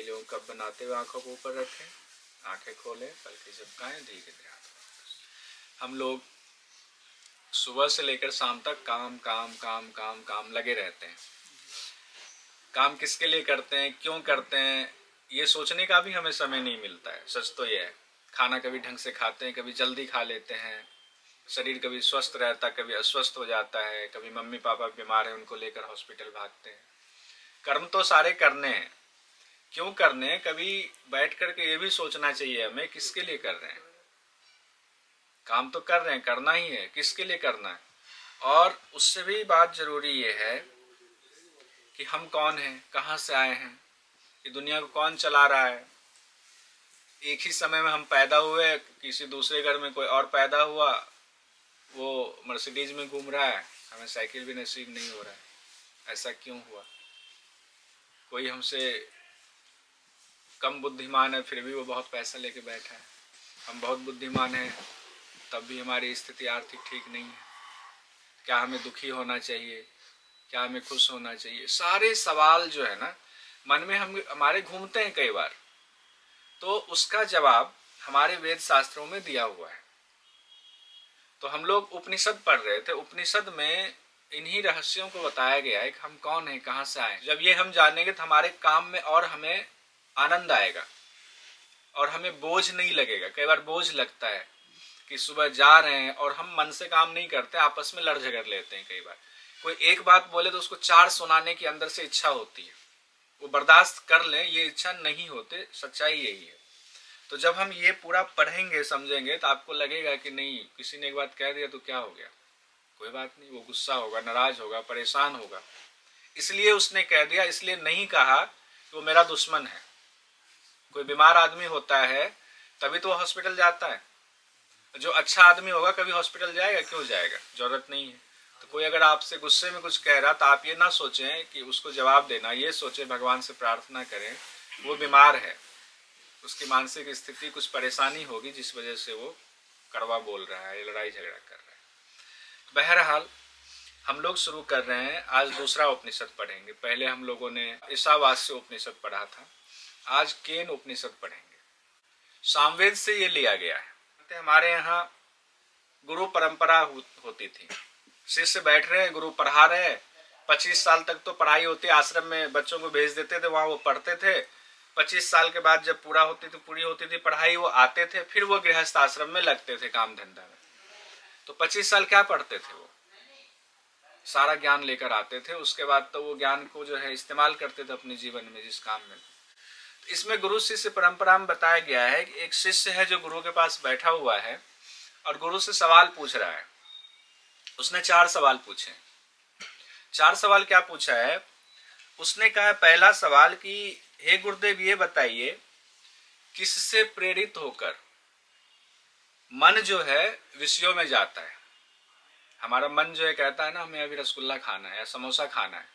उंगलियों को कप बनाते हुए आंखों को ऊपर रखें, आंखें खोलें, पलकें झपकाएं, धीरे धीरे हाथ। हम लोग सुबह से लेकर शाम तक काम काम काम काम काम लगे रहते हैं। काम किसके लिए करते हैं, क्यों करते हैं, ये सोचने का भी हमें समय नहीं मिलता है। सच तो ये है, खाना कभी ढंग से खाते हैं, कभी जल्दी खा लेते हैं, शरीर कभी स्वस्थ रहता, कभी अस्वस्थ हो जाता है, कभी मम्मी पापा बीमार हैं उनको लेकर हॉस्पिटल भागते हैं। कर्म तो सारे करने हैं, क्यों करने हैं, कभी बैठ करके ये भी सोचना चाहिए हमें किसके लिए कर रहे हैं। काम तो कर रहे हैं, करना ही है, किसके लिए करना है। और उससे भी बात जरूरी ये है कि हम कौन हैं, कहाँ से आए हैं, ये दुनिया को कौन चला रहा है। एक ही समय में हम पैदा हुए, किसी दूसरे घर में कोई और पैदा हुआ, वो मर्सिडीज में घूम रहा है, हमें साइकिल भी नसीब नहीं हो रहा है। ऐसा क्यों हुआ? कोई हमसे कम बुद्धिमान है फिर भी वो बहुत पैसा लेके बैठा है, हम बहुत बुद्धिमान हैं तब भी हमारी स्थिति आर्थिक ठीक नहीं है। क्या हमें दुखी होना चाहिए, क्या हमें खुश होना चाहिए? सारे सवाल जो है ना मन में हमारे घूमते हैं कई बार, तो उसका जवाब हमारे वेद शास्त्रों में दिया हुआ है। तो हम लोग उपनिषद पढ़ रहे थे, उपनिषद में इन्हीं रहस्यों को बताया गया है कि हम कौन हैं, कहाँ से आए। जब ये हम जानेंगे तो हमारे काम में और हमें आनंद आएगा और हमें बोझ नहीं लगेगा। कई बार बोझ लगता है कि सुबह जा रहे हैं और हम मन से काम नहीं करते, आपस में लड़ झगड़ लेते हैं। कई बार कोई एक बात बोले तो उसको चार सुनाने की अंदर से इच्छा होती है, वो बर्दाश्त कर लें, ये इच्छा नहीं होते। सच्चाई यही है। तो जब हम ये पूरा पढ़ेंगे समझेंगे तो आपको लगेगा कि नहीं, किसी ने एक बात कह दिया तो क्या हो गया, कोई बात नहीं। वो गुस्सा होगा, नाराज होगा, परेशान होगा, इसलिए उसने कह दिया, इसलिए नहीं कहा कि वो मेरा दुश्मन है। कोई बीमार आदमी होता है तभी तो वो हॉस्पिटल जाता है। जो अच्छा आदमी होगा कभी हॉस्पिटल जाएगा? क्यों जाएगा? जरूरत नहीं है। तो कोई अगर आपसे गुस्से में कुछ कह रहा तो आप ये ना सोचें कि उसको जवाब देना, ये सोचें, भगवान से प्रार्थना करें, वो बीमार है, उसकी मानसिक स्थिति कुछ परेशानी होगी जिस वजह से वो कड़वा बोल रहा है, लड़ाई झगड़ा कर रहा है। बहरहाल हम लोग शुरू कर रहे हैं, आज दूसरा उपनिषद पढ़ेंगे। पहले हम लोगों ने ईशावास्य उपनिषद पढ़ा था, आज केन उपनिषद पढ़ेंगे। सामवेद से ये लिया गया है। हमारे यहाँ गुरु परंपरा होती थी, शिष्य बैठ रहे हैं, गुरु पढ़ा रहे हैं, 25 साल तक तो पढ़ाई होती, आश्रम में बच्चों को भेज देते थे, वहाँ वो पढ़ते थे। 25 साल के बाद जब पूरी होती थी पढ़ाई, वो आते थे, फिर वो गृहस्थ आश्रम में लगते थे काम धंधा में। तो 25 साल क्या पढ़ते थे? वो सारा ज्ञान लेकर आते थे, उसके बाद तो वो ज्ञान को जो है इस्तेमाल करते थे अपने जीवन में, जिस काम में। इसमें गुरु शिष्य परंपरा में बताया गया है कि एक शिष्य है जो गुरु के पास बैठा हुआ है और गुरु से सवाल पूछ रहा है। उसने 4 सवाल पूछे। 4 सवाल क्या पूछा है? उसने कहा पहला सवाल कि हे गुरुदेव ये बताइए, किससे प्रेरित होकर मन जो है विषयों में जाता है? हमारा मन जो है कहता है ना हमें अभी रसगुल्ला खाना है या समोसा खाना है,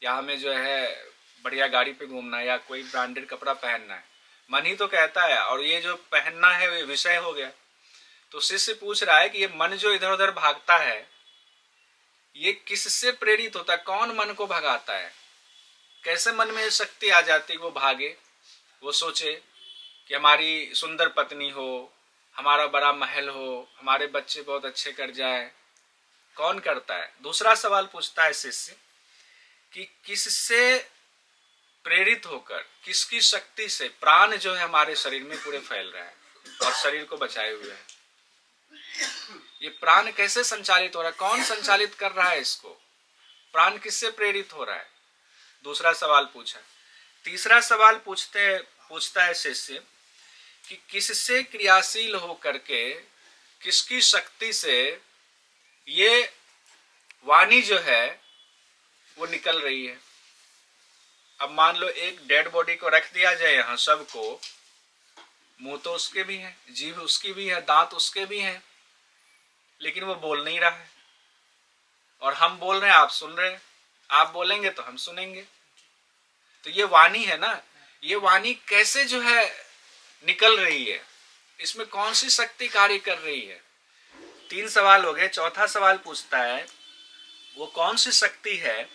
या हमें जो है बढ़िया गाड़ी पे घूमना है या कोई ब्रांडेड कपड़ा पहनना है। मन ही तो कहता है, और ये जो पहनना है वो विषय हो गया। तो शिष्य पूछ रहा है कि ये मन जो इधर उधर भागता है ये किससे प्रेरित होता है? कौन मन को भगाता है? कैसे मन में शक्ति आ जाती है वो भागे, वो सोचे कि हमारी सुंदर पत्नी हो, हमारा बड़ा महल हो, हमारे बच्चे बहुत अच्छे कर जाए? कौन करता है? दूसरा सवाल पूछता है शिष्य कि किससे प्रेरित होकर, किसकी शक्ति से प्राण जो है हमारे शरीर में पूरे फैल रहा है और शरीर को बचाए हुए है? ये प्राण कैसे संचालित हो रहा है? कौन संचालित कर रहा है इसको? प्राण किससे प्रेरित हो रहा है? दूसरा सवाल पूछा। तीसरा सवाल पूछता है शिष्य कि किससे क्रियाशील होकर के, किसकी शक्ति से ये वाणी जो है वो निकल रही है? अब मान लो एक डेड बॉडी को रख दिया जाए यहाँ, सबको, मुंह तो उसके भी है, जीभ उसकी भी है, दांत उसके भी हैं, लेकिन वो बोल नहीं रहा है। और हम बोल रहे हैं, आप सुन रहे हैं, आप बोलेंगे तो हम सुनेंगे। तो ये वाणी है ना, ये वाणी कैसे जो है निकल रही है? इसमें कौन सी शक्ति कार्य कर रही है? 3 सवाल हो गए। चौथा सवाल पूछता है वो कौन सी शक्ति है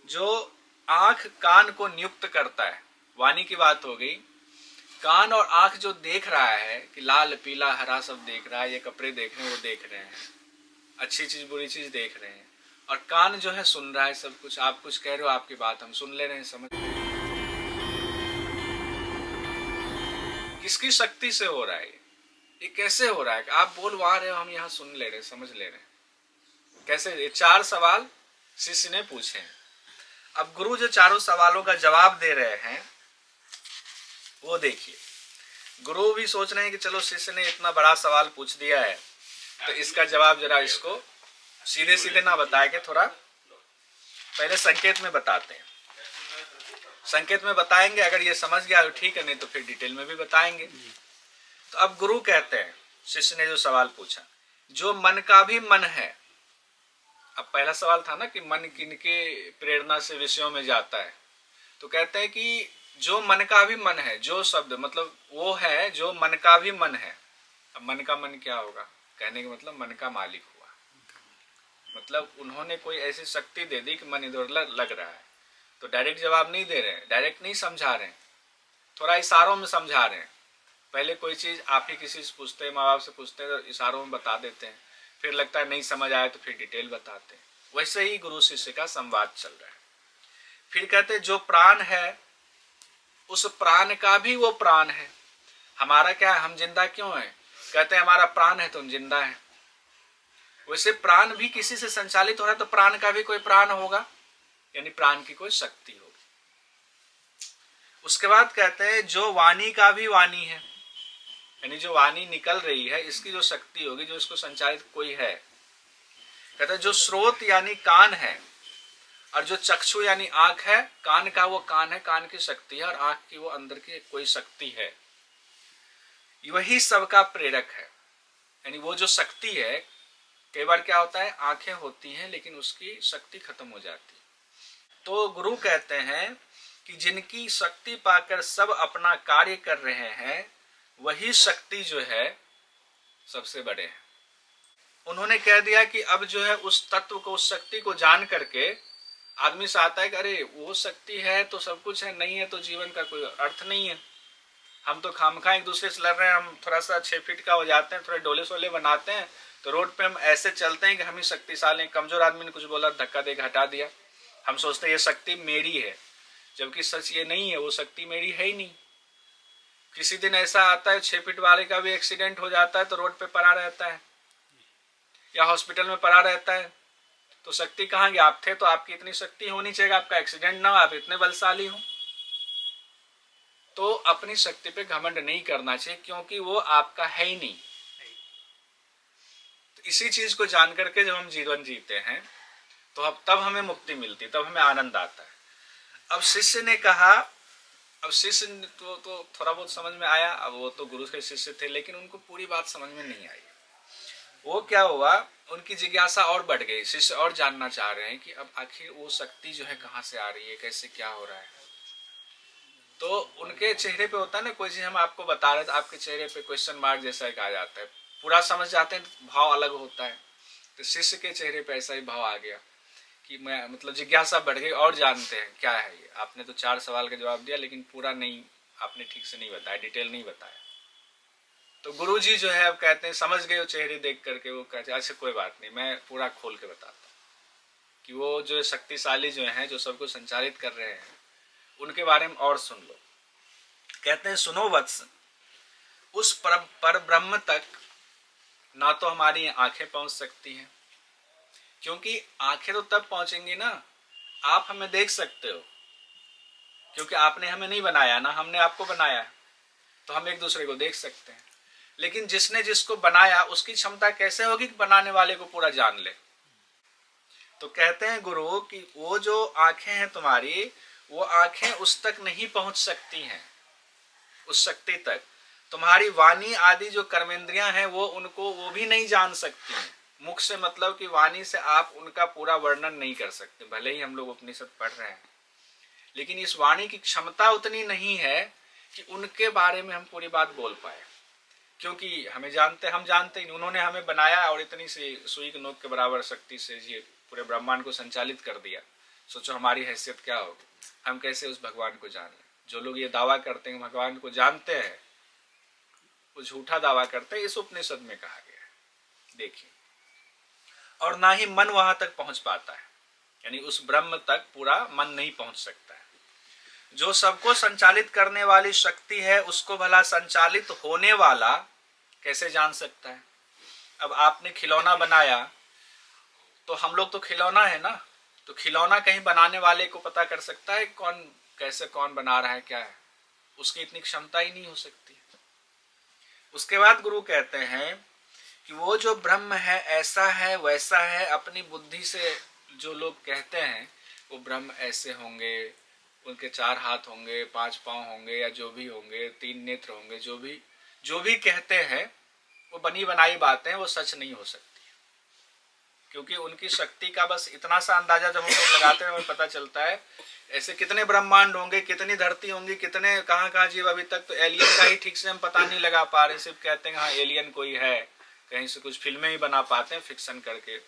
जो आंख कान को नियुक्त करता है? वाणी की बात हो गई। कान और आंख जो देख रहा है कि लाल पीला हरा सब देख रहा है, ये कपड़े देख रहे हैं, वो देख रहे हैं, अच्छी चीज बुरी चीज देख रहे हैं। और कान जो है सुन रहा है सब कुछ, आप कुछ कह रहे हो, आपकी बात हम सुन ले रहे हैं, समझ। किसकी शक्ति से हो रहा है ये कैसे हो रहा है कि आप बोल वहां रहे हो, हम यहाँ सुन ले रहे हैं, समझ ले रहे हैं? कैसे? ये 4 सवाल शिष्य ने पूछे हैं। अब गुरु जो चारों सवालों का जवाब दे रहे हैं वो देखिए। गुरु भी सोच रहे हैं कि चलो शिष्य ने इतना बड़ा सवाल पूछ दिया है तो इसका जवाब जरा इसको सीधे सीधे ना बताए के थोड़ा पहले संकेत में बताते हैं। संकेत में बताएंगे, अगर ये समझ गया तो ठीक है, नहीं तो फिर डिटेल में भी बताएंगे। तो अब गुरु कहते हैं, शिष्य ने जो सवाल पूछा, जो मन का भी मन है। अब पहला सवाल था ना कि मन किनके प्रेरणा से विषयों में जाता है, तो कहते हैं कि जो मन का भी मन है, जो शब्द मतलब वो है जो मन का भी मन है। अब मन का मन क्या होगा? कहने का मतलब मन का मालिक हुआ, मतलब उन्होंने कोई ऐसी शक्ति दे दी कि मन इधर लग रहा है। तो डायरेक्ट जवाब नहीं दे रहे हैं, डायरेक्ट नहीं समझा रहे हैं, थोड़ा इशारों में समझा रहे हैं। पहले कोई चीज आप ही किसी से पूछते हैं, माँ बाप से पूछते हैं तो इशारों में बता देते हैं, फिर लगता है नहीं समझ आए तो फिर डिटेल बताते हैं। वैसे ही गुरु शिष्य का संवाद चल रहा है। फिर कहते हैं जो प्राण है उस प्राण का भी वो प्राण है। हमारा क्या है, हम जिंदा क्यों हैं? कहते हैं हमारा प्राण है तो हम जिंदा हैं। वैसे प्राण भी किसी से संचालित हो रहा है तो प्राण का भी कोई प्राण होगा, यानी प्राण की कोई शक्ति होगी। उसके बाद कहते हैं जो वाणी का भी वाणी है, यानी जो वाणी निकल रही है इसकी जो शक्ति होगी, जो इसको संचालित कोई है। कहते हैं जो स्रोत यानी कान है, और जो चक्षु यानी आंख है, कान का वो कान है, कान की शक्ति है, और आंख की वो अंदर की कोई शक्ति है, वही सबका प्रेरक है। यानी वो जो शक्ति है, कई बार क्या होता है आंखें होती हैं लेकिन उसकी शक्ति खत्म हो जाती है। तो गुरु कहते हैं कि जिनकी शक्ति पाकर सब अपना कार्य कर रहे हैं, वही शक्ति जो है सबसे बड़े है। उन्होंने कह दिया कि अब जो है उस तत्व को, उस शक्ति को जान करके आदमी से आता है कि अरे वो शक्ति है तो सब कुछ है, नहीं है तो जीवन का कोई अर्थ नहीं है। हम तो खामखा एक दूसरे से लड़ रहे हैं, हम थोड़ा सा 6 फीट का हो जाते हैं, थोड़े डोले सोले बनाते हैं तो रोड पे हम ऐसे चलते हैं कि हम ही शक्तिशाली। कमजोर आदमी ने कुछ बोला, धक्का देकर हटा दिया, हम सोचते हैं ये शक्ति मेरी है, जबकि सच ये नहीं है, वो शक्ति मेरी है ही नहीं। किसी दिन ऐसा आता है 6 फीट वाले का भी एक्सीडेंट हो जाता है तो रोड पे पड़ा रहता है या हॉस्पिटल में पड़ा रहता है, तो शक्ति कहाँ गई? आप थे तो आपकी इतनी शक्ति होनी चाहिए, आपका एक्सीडेंट ना हो, आप इतने बलशाली हो। तो अपनी शक्ति पे घमंड नहीं करना चाहिए क्योंकि वो आपका है ही नहीं। तो इसी चीज को जान करके जब हम जीवन जीते हैं तो तब हमें मुक्ति मिलती, तब हमें आनंद आता है। अब शिष्य ने कहा, अब शिष्य तो थोड़ा बहुत समझ में आया, अब वो तो गुरु के शिष्य थे लेकिन उनको पूरी बात समझ में नहीं आई। वो क्या हुआ, उनकी जिज्ञासा और बढ़ गई, शिष्य और जानना चाह रहे हैं कि अब आखिर वो शक्ति जो है कहाँ से आ रही है, कैसे क्या हो रहा है। तो उनके चेहरे पे होता है ना, कोई चीज हम आपको बता रहे तो आपके चेहरे पे क्वेश्चन मार्क जैसा एक आ जाता है, पूरा समझ जाते हैं तो भाव अलग होता है। तो शिष्य के चेहरे पे ऐसा ही भाव आ गया कि मैं मतलब जिज्ञासा बढ़ गई और जानते हैं क्या है ये। आपने तो 4 सवाल का जवाब दिया लेकिन पूरा नहीं, आपने ठीक से नहीं बताया, डिटेल नहीं बताया। तो गुरुजी जो है अब कहते हैं, समझ गए वो चेहरे देख करके, वो कहते हैं अच्छा कोई बात नहीं, मैं पूरा खोल के बताता हूँ कि वो जो शक्तिशाली जो है, जो सबको संचालित कर रहे हैं, उनके बारे में और सुन लो। कहते हैं सुनो वत्स, उस पर ब्रह्म तक ना तो हमारी आंखें पहुंच सकती हैं, क्योंकि आंखें तो तब पहुंचेंगी ना आप हमें देख सकते हो, क्योंकि आपने हमें नहीं बनाया ना, हमने आपको बनाया, तो हम एक दूसरे को देख सकते हैं। लेकिन जिसने जिसको बनाया उसकी क्षमता कैसे होगी कि बनाने वाले को पूरा जान ले। तो कहते हैं गुरु कि वो जो आंखें हैं तुम्हारी, वो आंखें उस तक नहीं पहुंच सकती हैं, उस शक्ति तक। तुम्हारी वाणी आदि जो कर्मेंद्रियां हैं वो उनको वो भी नहीं जान सकती हैं। मुख से मतलब कि वाणी से आप उनका पूरा वर्णन नहीं कर सकते, भले ही हम लोग उपनिषद पढ़ रहे हैं, लेकिन इस वाणी की क्षमता उतनी नहीं है कि उनके बारे में हम पूरी बात बोल पाए, क्योंकि हम जानते ही उन्होंने हमें बनाया और इतनी सी सुई के नोक के बराबर शक्ति से ये पूरे ब्रह्मांड को संचालित कर दिया। सोचो हमारी हैसियत क्या होगी, हम कैसे उस भगवान को जान लें जो लोग ये दावा करते हैं भगवान को जानते हैं, वो झूठा दावा करते हैं, इस उपनिषद में कहा गया है। देखिए, और ना ही मन वहां तक पहुंच पाता है, यानी उस ब्रह्म तक पूरा मन नहीं पहुंच सकता है। जो सबको संचालित करने वाली शक्ति है, उसको भला संचालित होने वाला कैसे जान सकता है? अब आपने खिलौना बनाया, तो हम लोग तो खिलौना है ना, तो खिलौना कहीं बनाने वाले को पता कर सकता है कौन कैसे कौन बना रहा है क्या है? उसकी इतनी क्षमता ही नहीं हो सकती। उसके बाद गुरु कहते हैं कि वो जो ब्रह्म है ऐसा है वैसा है, अपनी बुद्धि से जो लोग कहते हैं वो ब्रह्म ऐसे होंगे, उनके 4 हाथ होंगे, 5 पांव होंगे, या जो भी होंगे, 3 नेत्र होंगे, जो भी कहते हैं वो बनी बनाई बातें, वो सच नहीं हो सकती। क्योंकि उनकी शक्ति का बस इतना सा अंदाजा जब हम लोग लगाते हैं हमें पता चलता है ऐसे कितने ब्रह्मांड होंगे, कितनी धरती होंगी, कितने कहाँ जीव। अभी तक तो एलियन का ही ठीक से हम पता नहीं लगा पा रहे, सिर्फ कहते हैं हाँ एलियन कोई है, कहीं से कुछ फिल्में ही बना पाते हैं फिक्शन करके,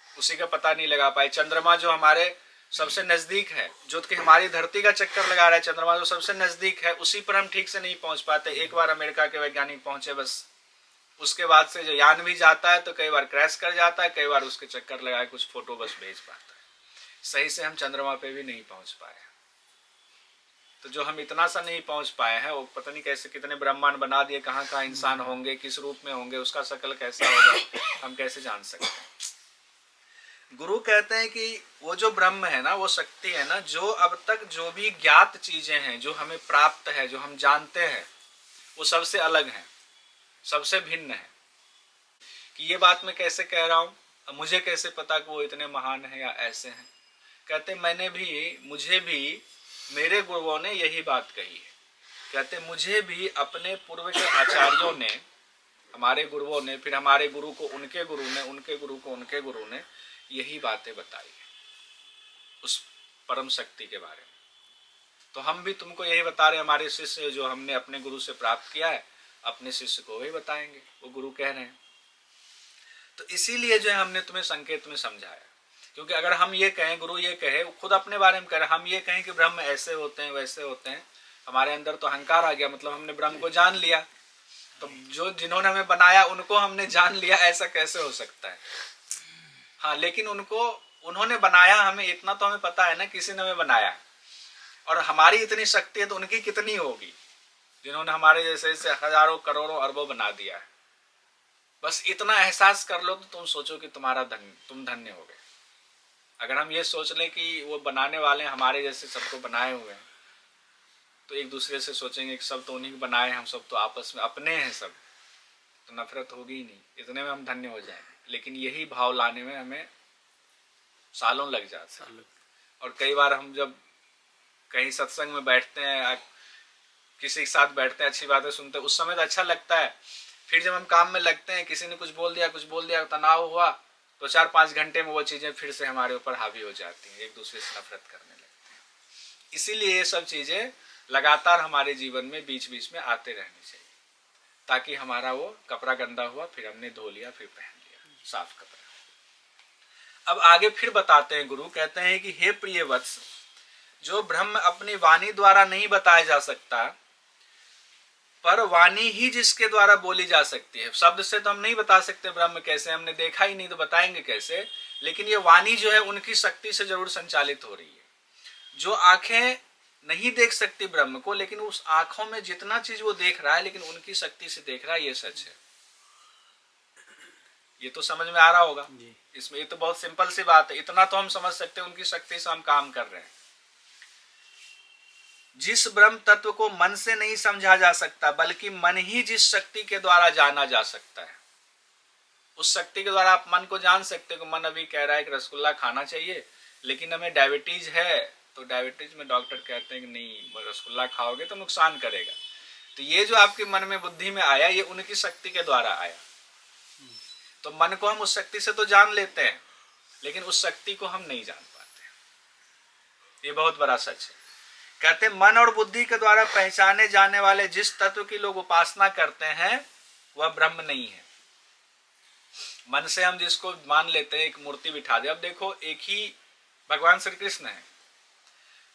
उसी का पता नहीं लगा पाए। चंद्रमा जो हमारे सबसे नजदीक है, जो कि हमारी धरती का चक्कर लगा रहा है, चंद्रमा जो सबसे नजदीक है, उसी पर हम ठीक से नहीं पहुंच पाते। एक बार अमेरिका के वैज्ञानिक पहुंचे, बस उसके बाद से जो यान भी जाता है तो कई बार क्रैश कर जाता है, कई बार उसके चक्कर लगाए कुछ फोटो बस भेज पाता है। सही से हम चंद्रमा पे भी नहीं पहुंच पाए। तो जो हम इतना सा नहीं पहुंच पाए हैं, वो पता नहीं कैसे कितने ब्रह्मांड बना दिए, कहाँ कहाँ इंसान होंगे, किस रूप में होंगे, उसका शकल कैसा होगा, हम कैसे जान सकते हैं। गुरु कहते हैं कि वो जो ब्रह्म है ना, वो शक्ति है ना, जो अब तक जो भी ज्ञात चीजें हैं, जो हमें प्राप्त है, जो हम जानते हैं, वो सबसे अलग है, सबसे भिन्न है। कि ये बात मैं कैसे कह रहा हूँ, मुझे कैसे पता कि वो इतने महान है या ऐसे हैं? कहते मुझे भी मेरे गुरुओं ने यही बात कही है। कहते मुझे भी अपने पूर्व के आचार्यों ने, हमारे गुरुओं ने, फिर हमारे गुरु को उनके गुरु ने, उनके गुरु को उनके गुरु ने यही बातें बताई है उस परम शक्ति के बारे में। तो हम भी तुमको यही बता रहे हैं, हमारे शिष्य जो हमने अपने गुरु से प्राप्त किया है, अपने शिष्य को वही बताएंगे, वो गुरु कह रहे हैं। तो इसीलिए जो है हमने तुम्हें संकेत में समझाया, क्योंकि अगर हम ये कहें, गुरु ये कहे, खुद अपने बारे में करें, हम ये कहें कि ब्रह्म ऐसे होते हैं वैसे होते हैं, हमारे अंदर तो अहंकार आ गया, मतलब हमने ब्रह्म को जान लिया। तो जो जिन्होंने हमें बनाया उनको हमने जान लिया, ऐसा कैसे हो सकता है? हाँ, लेकिन उन्होंने बनाया हमें, इतना तो हमें पता है ना, किसी ने हमें बनाया, और हमारी इतनी शक्ति है तो उनकी कितनी होगी, जिन्होंने हमारे जैसे हजारों करोड़ों अरबों बना दिया है। बस इतना एहसास कर लो तो तुम सोचो कि तुम धन्य हो गए। अगर हम ये सोच लें कि वो बनाने वाले हमारे जैसे सबको बनाए हुए हैं, तो एक दूसरे से सोचेंगे कि सब तो उन्हीं बनाए हैं, हम सब तो आपस में अपने हैं सब, तो नफरत होगी ही नहीं, इतने में हम धन्य हो जाएंगे। लेकिन यही भाव लाने में हमें सालों लग जाते हैं। और कई बार हम जब कहीं सत्संग में बैठते हैं, किसी के साथ बैठते हैं, अच्छी बातें सुनते हैं, उस समय तो अच्छा लगता है। फिर जब हम काम में लगते हैं, किसी ने कुछ बोल दिया, तनाव हुआ, तो 4-5 घंटे में वो चीजें फिर से हमारे ऊपर हावी हो जाती हैं, एक दूसरे से नफरत करने लगते हैं। इसीलिए ये सब चीजें लगातार हमारे जीवन में बीच बीच में आते रहनी चाहिए, ताकि हमारा वो कपड़ा गंदा हुआ, फिर हमने धो लिया, फिर पहन लिया साफ कपड़ा। अब आगे फिर बताते हैं गुरु, कहते हैं कि हे प्रिय वत्स, जो ब्रह्म अपनी वाणी द्वारा नहीं बताया जा सकता, पर वाणी ही जिसके द्वारा बोली जा सकती है। शब्द से तो हम नहीं बता सकते ब्रह्म कैसे, हमने देखा ही नहीं तो बताएंगे कैसे, लेकिन ये वाणी जो है उनकी शक्ति से जरूर संचालित हो रही है। जो आंखें नहीं देख सकती ब्रह्म को, लेकिन उस आंखों में जितना चीज वो देख रहा है, लेकिन उनकी शक्ति से देख रहा है, ये सच है। ये तो समझ में आ रहा होगा इसमें, ये तो बहुत सिंपल सी बात है, इतना तो हम समझ सकते हैं, उनकी शक्ति से हम काम कर रहे हैं। जिस ब्रह्म तत्व को मन से नहीं समझा जा सकता, बल्कि मन ही जिस शक्ति के द्वारा जाना जा सकता है, उस शक्ति के द्वारा आप मन को जान सकते हो। मन अभी कह रहा है कि रसगुल्ला खाना चाहिए, लेकिन हमें डायबिटीज है, तो डायबिटीज में डॉक्टर कहते हैं कि नहीं, रसगुल्ला खाओगे तो नुकसान करेगा। तो ये जो आपके मन में बुद्धि में आया, ये उनकी शक्ति के द्वारा आया। तो मन को हम उस शक्ति से तो जान लेते हैं, लेकिन उस शक्ति को हम नहीं जान पाते। ये बहुत बड़ा सच है। कहते मन और बुद्धि के द्वारा पहचाने जाने वाले जिस तत्व की लोग उपासना करते हैं, वह ब्रह्म नहीं है। मन से हम जिसको मान लेते हैं, एक मूर्ति बिठा दे, अब देखो एक ही भगवान श्री कृष्ण है,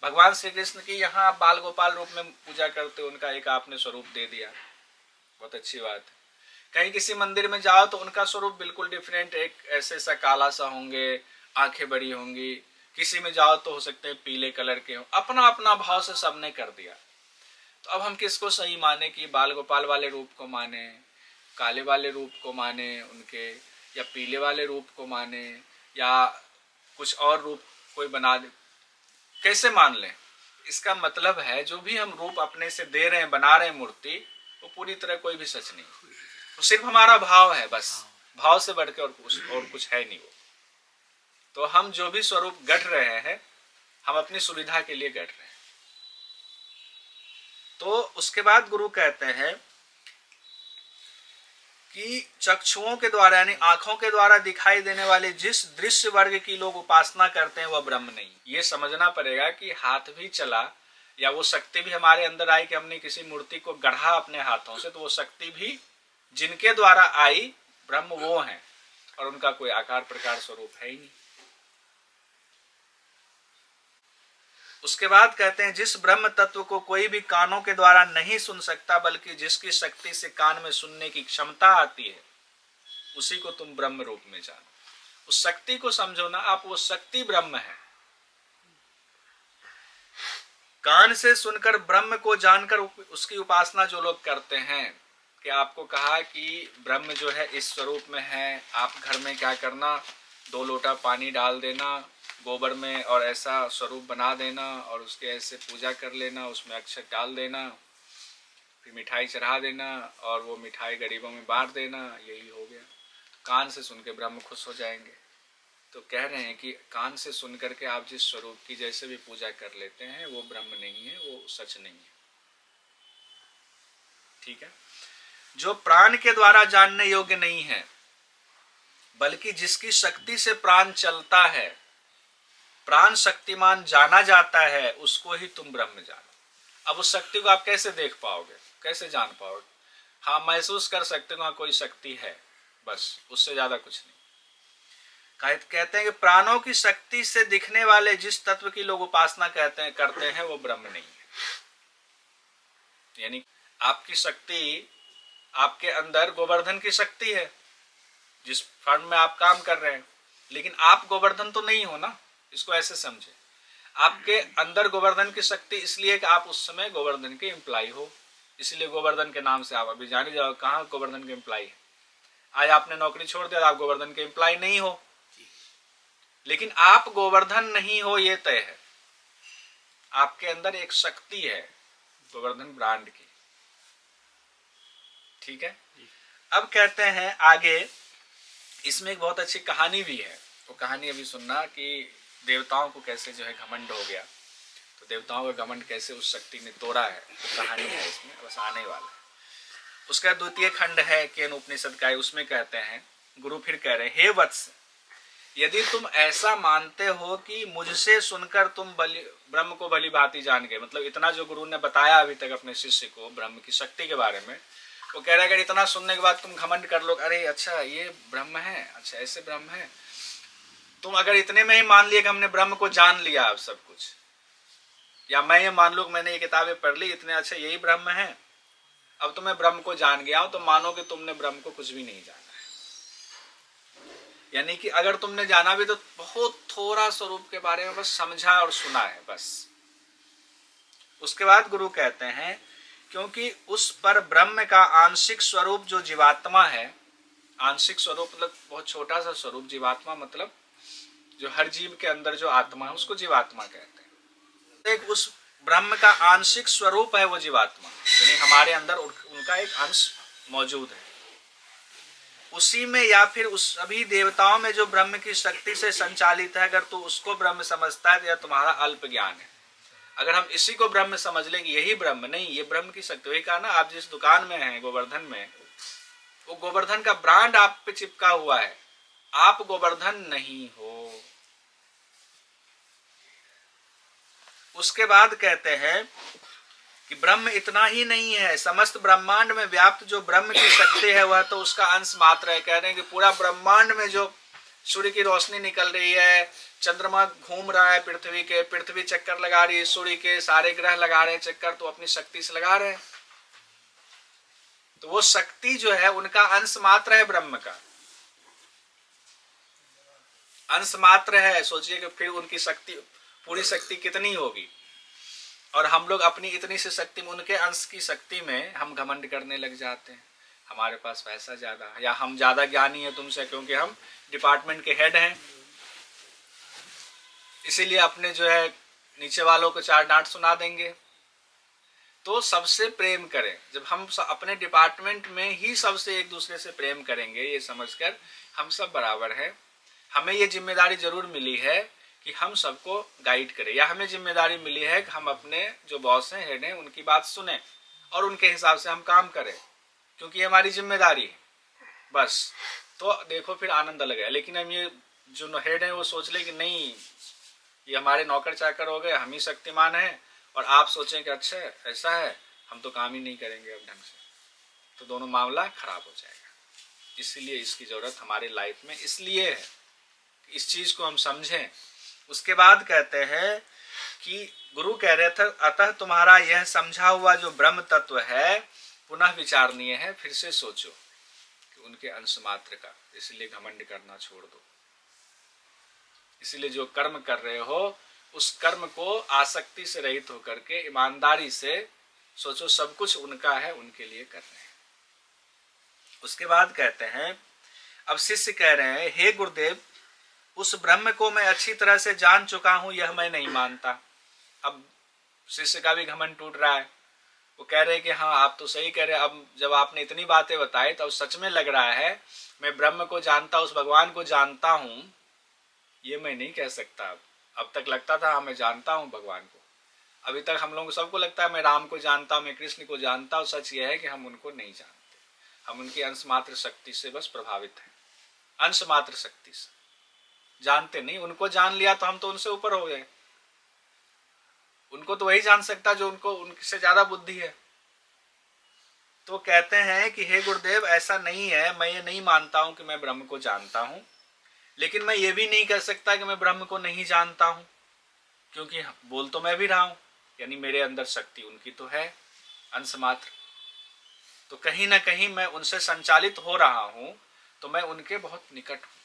भगवान श्री कृष्ण की यहाँ आप बाल गोपाल रूप में पूजा करते हो, उनका एक आपने स्वरूप दे दिया, बहुत अच्छी बात है। कहीं किसी मंदिर में जाओ तो उनका स्वरूप बिल्कुल डिफरेंट, एक ऐसे सा काला सा होंगे, आंखें बड़ी होंगी। किसी में जाओ तो हो सकते हैं पीले कलर के हो, अपना अपना भाव से सबने कर दिया। तो अब हम किसको सही माने, कि बाल गोपाल वाले रूप को माने, काले वाले रूप को माने उनके, या पीले वाले रूप को माने, या कुछ और रूप कोई बना दे, कैसे मान लें? इसका मतलब है जो भी हम रूप अपने से दे रहे हैं, बना रहे हैं मूर्ति, वो पूरी तरह कोई भी सच नहीं, वो सिर्फ हमारा भाव है बस, भाव से बढ़ के और कुछ है नहीं वो। तो हम जो भी स्वरूप गढ़ रहे हैं, हम अपनी सुविधा के लिए गढ़ रहे हैं। तो उसके बाद गुरु कहते हैं कि चक्षुओं के द्वारा यानी आंखों के द्वारा दिखाई देने वाले जिस दृश्य वर्ग की लोग उपासना करते हैं वह ब्रह्म नहीं। ये समझना पड़ेगा कि हाथ भी चला या वो शक्ति भी हमारे अंदर आई कि हमने किसी मूर्ति को गढ़ा अपने हाथों से, तो वो शक्ति भी जिनके द्वारा आई ब्रह्म वो है, और उनका कोई आकार प्रकार स्वरूप है ही नहीं। उसके बाद कहते हैं जिस ब्रह्म तत्व को कोई भी कानों के द्वारा नहीं सुन सकता, बल्कि जिसकी शक्ति से कान में सुनने की क्षमता आती है, उसी को तुम ब्रह्म रूप में जानो। उस शक्ति को समझो ना आप, वो शक्ति ब्रह्म है। कान से सुनकर ब्रह्म को जानकर उसकी उपासना जो लोग करते हैं, कि आपको कहा कि ब्रह्म जो है इस स्वरूप में है, आप घर में क्या करना, 2 लोटा पानी डाल देना गोबर में और ऐसा स्वरूप बना देना और उसके ऐसे पूजा कर लेना, उसमें अक्षत डाल देना, फिर मिठाई चढ़ा देना और वो मिठाई गरीबों में बांट देना, यही हो गया। कान से सुन के ब्रह्म खुश हो जाएंगे। तो कह रहे हैं कि कान से सुन करके आप जिस स्वरूप की जैसे भी पूजा कर लेते हैं वो ब्रह्म नहीं है, वो सच नहीं है। ठीक है। जो प्राण के द्वारा जानने योग्य नहीं है, बल्कि जिसकी शक्ति से प्राण चलता है, प्राण शक्तिमान जाना जाता है, उसको ही तुम ब्रह्म जानो। अब उस शक्ति को आप कैसे देख पाओगे, कैसे जान पाओगे? हाँ, महसूस कर सकते हो, हाँ कोई शक्ति है, बस, उससे ज्यादा कुछ नहीं। कहते हैं कि प्राणों की शक्ति से दिखने वाले जिस तत्व की लोग उपासना करते हैं वो ब्रह्म नहीं है। यानी आपकी शक्ति, आपके अंदर गोवर्धन की शक्ति है जिस फर्म में आप काम कर रहे हैं, लेकिन आप गोवर्धन तो नहीं हो ना, इसको ऐसे समझे। आपके अंदर गोवर्धन की शक्ति इसलिए कि आप उस समय गोवर्धन के एम्प्लॉय हो, इसलिए गोवर्धन के नाम से आप अभी जाने जाओ कहाँ गोवर्धन के एम्प्लॉय है। आज आपने नौकरी छोड़ दिया, आप गोवर्धन के एम्प्लॉय नहीं हो, लेकिन आप गोवर्धन नहीं हो ये तय है। आपके अंदर एक शक्ति है गोवर्धन ब्रांड की। ठीक है। अब कहते हैं आगे, इसमें एक बहुत अच्छी कहानी भी है, वो कहानी अभी सुनना कि देवताओं को कैसे जो है घमंड हो गया, तो देवताओं का घमंड कैसे उस शक्ति ने तोड़ा है, वो कहानी है इसमें, बस आने वाला है। उसका 2वां खंड है केन उपनिषद का, उसमें कहते हैं, गुरु फिर कह रहे हैं, हे वत्स, यदि तुम ऐसा मानते हो कि मुझसे सुनकर तुम ब्रह्म को भली भांति जान गए, मतलब इतना जो गुरु ने बताया अभी तक अपने शिष्य को ब्रह्म की शक्ति के बारे में, वो कह रहा है अगर इतना सुनने के बाद तुम घमंड कर लो, अरे अच्छा ये ब्रह्म है, अच्छा ऐसे ब्रह्म है, तुम अगर इतने में ही मान लिया कि हमने ब्रह्म को जान लिया अब सब कुछ, या मैं ये मान लूं कि मैंने ये किताबें पढ़ ली, इतने अच्छा यही ब्रह्म है, अब तो मैं ब्रह्म को जान गया हूं, तो मानो कि तुमने ब्रह्म को कुछ भी नहीं जाना है। यानी कि अगर तुमने जाना भी तो बहुत थोड़ा स्वरूप के बारे में बस समझा और सुना है बस। उसके बाद गुरु कहते हैं, क्योंकि उस पर ब्रह्म का आंशिक स्वरूप जो जीवात्मा है, आंशिक स्वरूप मतलब बहुत छोटा सा स्वरूप, जीवात्मा मतलब जो हर जीव के अंदर जो आत्मा है उसको जीवात्मा कहते हैं। एक उस ब्रह्म का आंशिक स्वरूप है वो जीवात्मा, यानी हमारे अंदर उनका एक अंश मौजूद है। उसी में या फिर उस सभी देवताओं में जो ब्रह्म की शक्ति से संचालित है, अगर तू उसको ब्रह्म समझता है तो यह तुम्हारा अल्प ज्ञान है। अगर हम इसी को ब्रह्म समझ लें कि यही ब्रह्म, नहीं ये ब्रह्म की शक्ति, वही कहा ना, आप जिस दुकान में हैं गोवर्धन में, वो गोवर्धन का ब्रांड आप पे चिपका हुआ है, आप गोवर्धन नहीं हो। उसके बाद कहते हैं कि ब्रह्म इतना ही नहीं है, समस्त ब्रह्मांड में व्याप्त जो ब्रह्म की शक्ति है वह तो उसका अंश मात्र है। कह रहे हैं कि पूरा ब्रह्मांड में जो सूर्य की रोशनी निकल रही है, चंद्रमा घूम रहा है पृथ्वी के, पृथ्वी चक्कर लगा रही है सूर्य के, सारे ग्रह लगा रहे हैं चक्कर, तो अपनी शक्ति से लगा रहे हैं। तो वो शक्ति जो है उनका अंश मात्र है, ब्रह्म का अंश मात्र है। सोचिए कि फिर उनकी शक्ति, पूरी शक्ति कितनी होगी। और हम लोग अपनी इतनी सी शक्ति में, उनके अंश की शक्ति में हम घमंड करने लग जाते हैं, हमारे पास पैसा ज्यादा, या हम ज्यादा ज्ञानी है तुमसे क्योंकि हम डिपार्टमेंट के हेड हैं, इसीलिए अपने जो है नीचे वालों को चार डांट सुना देंगे। तो सबसे प्रेम करें। जब हम अपने डिपार्टमेंट में ही सबसे एक दूसरे से प्रेम करेंगे, ये समझकर हम सब बराबर हैं, हमें ये जिम्मेदारी जरूर मिली है कि हम सबको गाइड करें, या हमें जिम्मेदारी मिली है कि हम अपने जो बॉस हैं, हेड हैं, उनकी बात सुने और उनके हिसाब से हम काम करें, क्योंकि ये हमारी जिम्मेदारी है बस। तो देखो फिर आनंद अलग है। लेकिन हम ये जो हेड हैं वो सोच ले कि नहीं, ये हमारे नौकर चाकर हो गए, हम ही शक्तिमान हैं, और आप सोचें कि अच्छा ऐसा है, हम तो काम ही नहीं करेंगे अब ढंग से, तो दोनों मामला खराब हो जाएगा। इसीलिए इसकी जरूरत हमारे लाइफ में इसलिए है, इस चीज को हम समझें। उसके बाद कहते हैं कि गुरु कह रहे थे, अतः तुम्हारा यह समझा हुआ जो ब्रह्म तत्व है पुनः विचारणीय है, फिर से सोचो कि उनके अंश मात्र का, इसलिए घमंड करना छोड़ दो। इसलिए जो कर्म कर रहे हो उस कर्म को आसक्ति से रहित होकर के ईमानदारी से सोचो, सब कुछ उनका है, उनके लिए कर रहे हैं। उसके बाद कहते हैं, अब शिष्य कह रहे हैं, हे गुरुदेव, उस ब्रह्म को मैं अच्छी तरह से जान चुका हूं, यह मैं नहीं मानता। अब शिष्य का भी घमंड टूट रहा है। वो कह रहे हैं कि हाँ आप तो सही कह रहे हैं, अब जब आपने इतनी बातें बताई तो सच में लग रहा है मैं ब्रह्म को जानता, उस भगवान को जानता हूं, ये मैं नहीं कह सकता। अब तक लगता था हाँ मैं जानता हूं भगवान को, अभी तक हम लोगों को सबको लगता है मैं राम को जानता हूं, मैं कृष्ण को जानता हूं। सच यह है कि हम उनको नहीं जानते, हम उनकी अंश मात्र शक्ति से बस प्रभावित हैं, अंश मात्र शक्ति से, जानते नहीं। उनको जान लिया तो हम तो उनसे ऊपर हो गए, उनको तो वही जान सकता जो उनको उनसे ज्यादा बुद्धि है। तो कहते हैं कि हे गुरुदेव, ऐसा नहीं है, मैं ये नहीं मानता हूं कि मैं ब्रह्म को जानता हूं, लेकिन मैं ये भी नहीं कह सकता कि मैं ब्रह्म को नहीं जानता हूं, क्योंकि बोल तो मैं भी रहा हूं, यानी मेरे अंदर शक्ति उनकी तो है अंश मात्र, तो कहीं ना कहीं मैं उनसे संचालित हो रहा हूं, तो मैं उनके बहुत निकट हूं,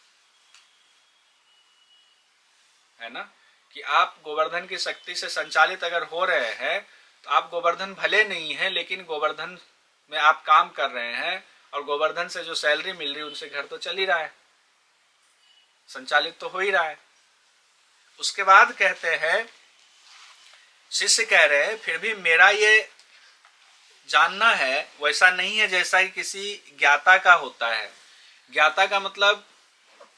है ना। कि आप गोवर्धन की शक्ति से संचालित अगर हो रहे हैं तो आप गोवर्धन भले नहीं है, लेकिन गोवर्धन में आप काम कर रहे हैं, और गोवर्धन से जो सैलरी मिल रही है उनसे घर तो चल ही रहा है, संचालित तो हो ही रहा है। उसके बाद कहते हैं, शिष्य कह रहे हैं, फिर भी मेरा ये जानना है वैसा नहीं है जैसा कि किसी ज्ञाता का होता है। ज्ञाता का मतलब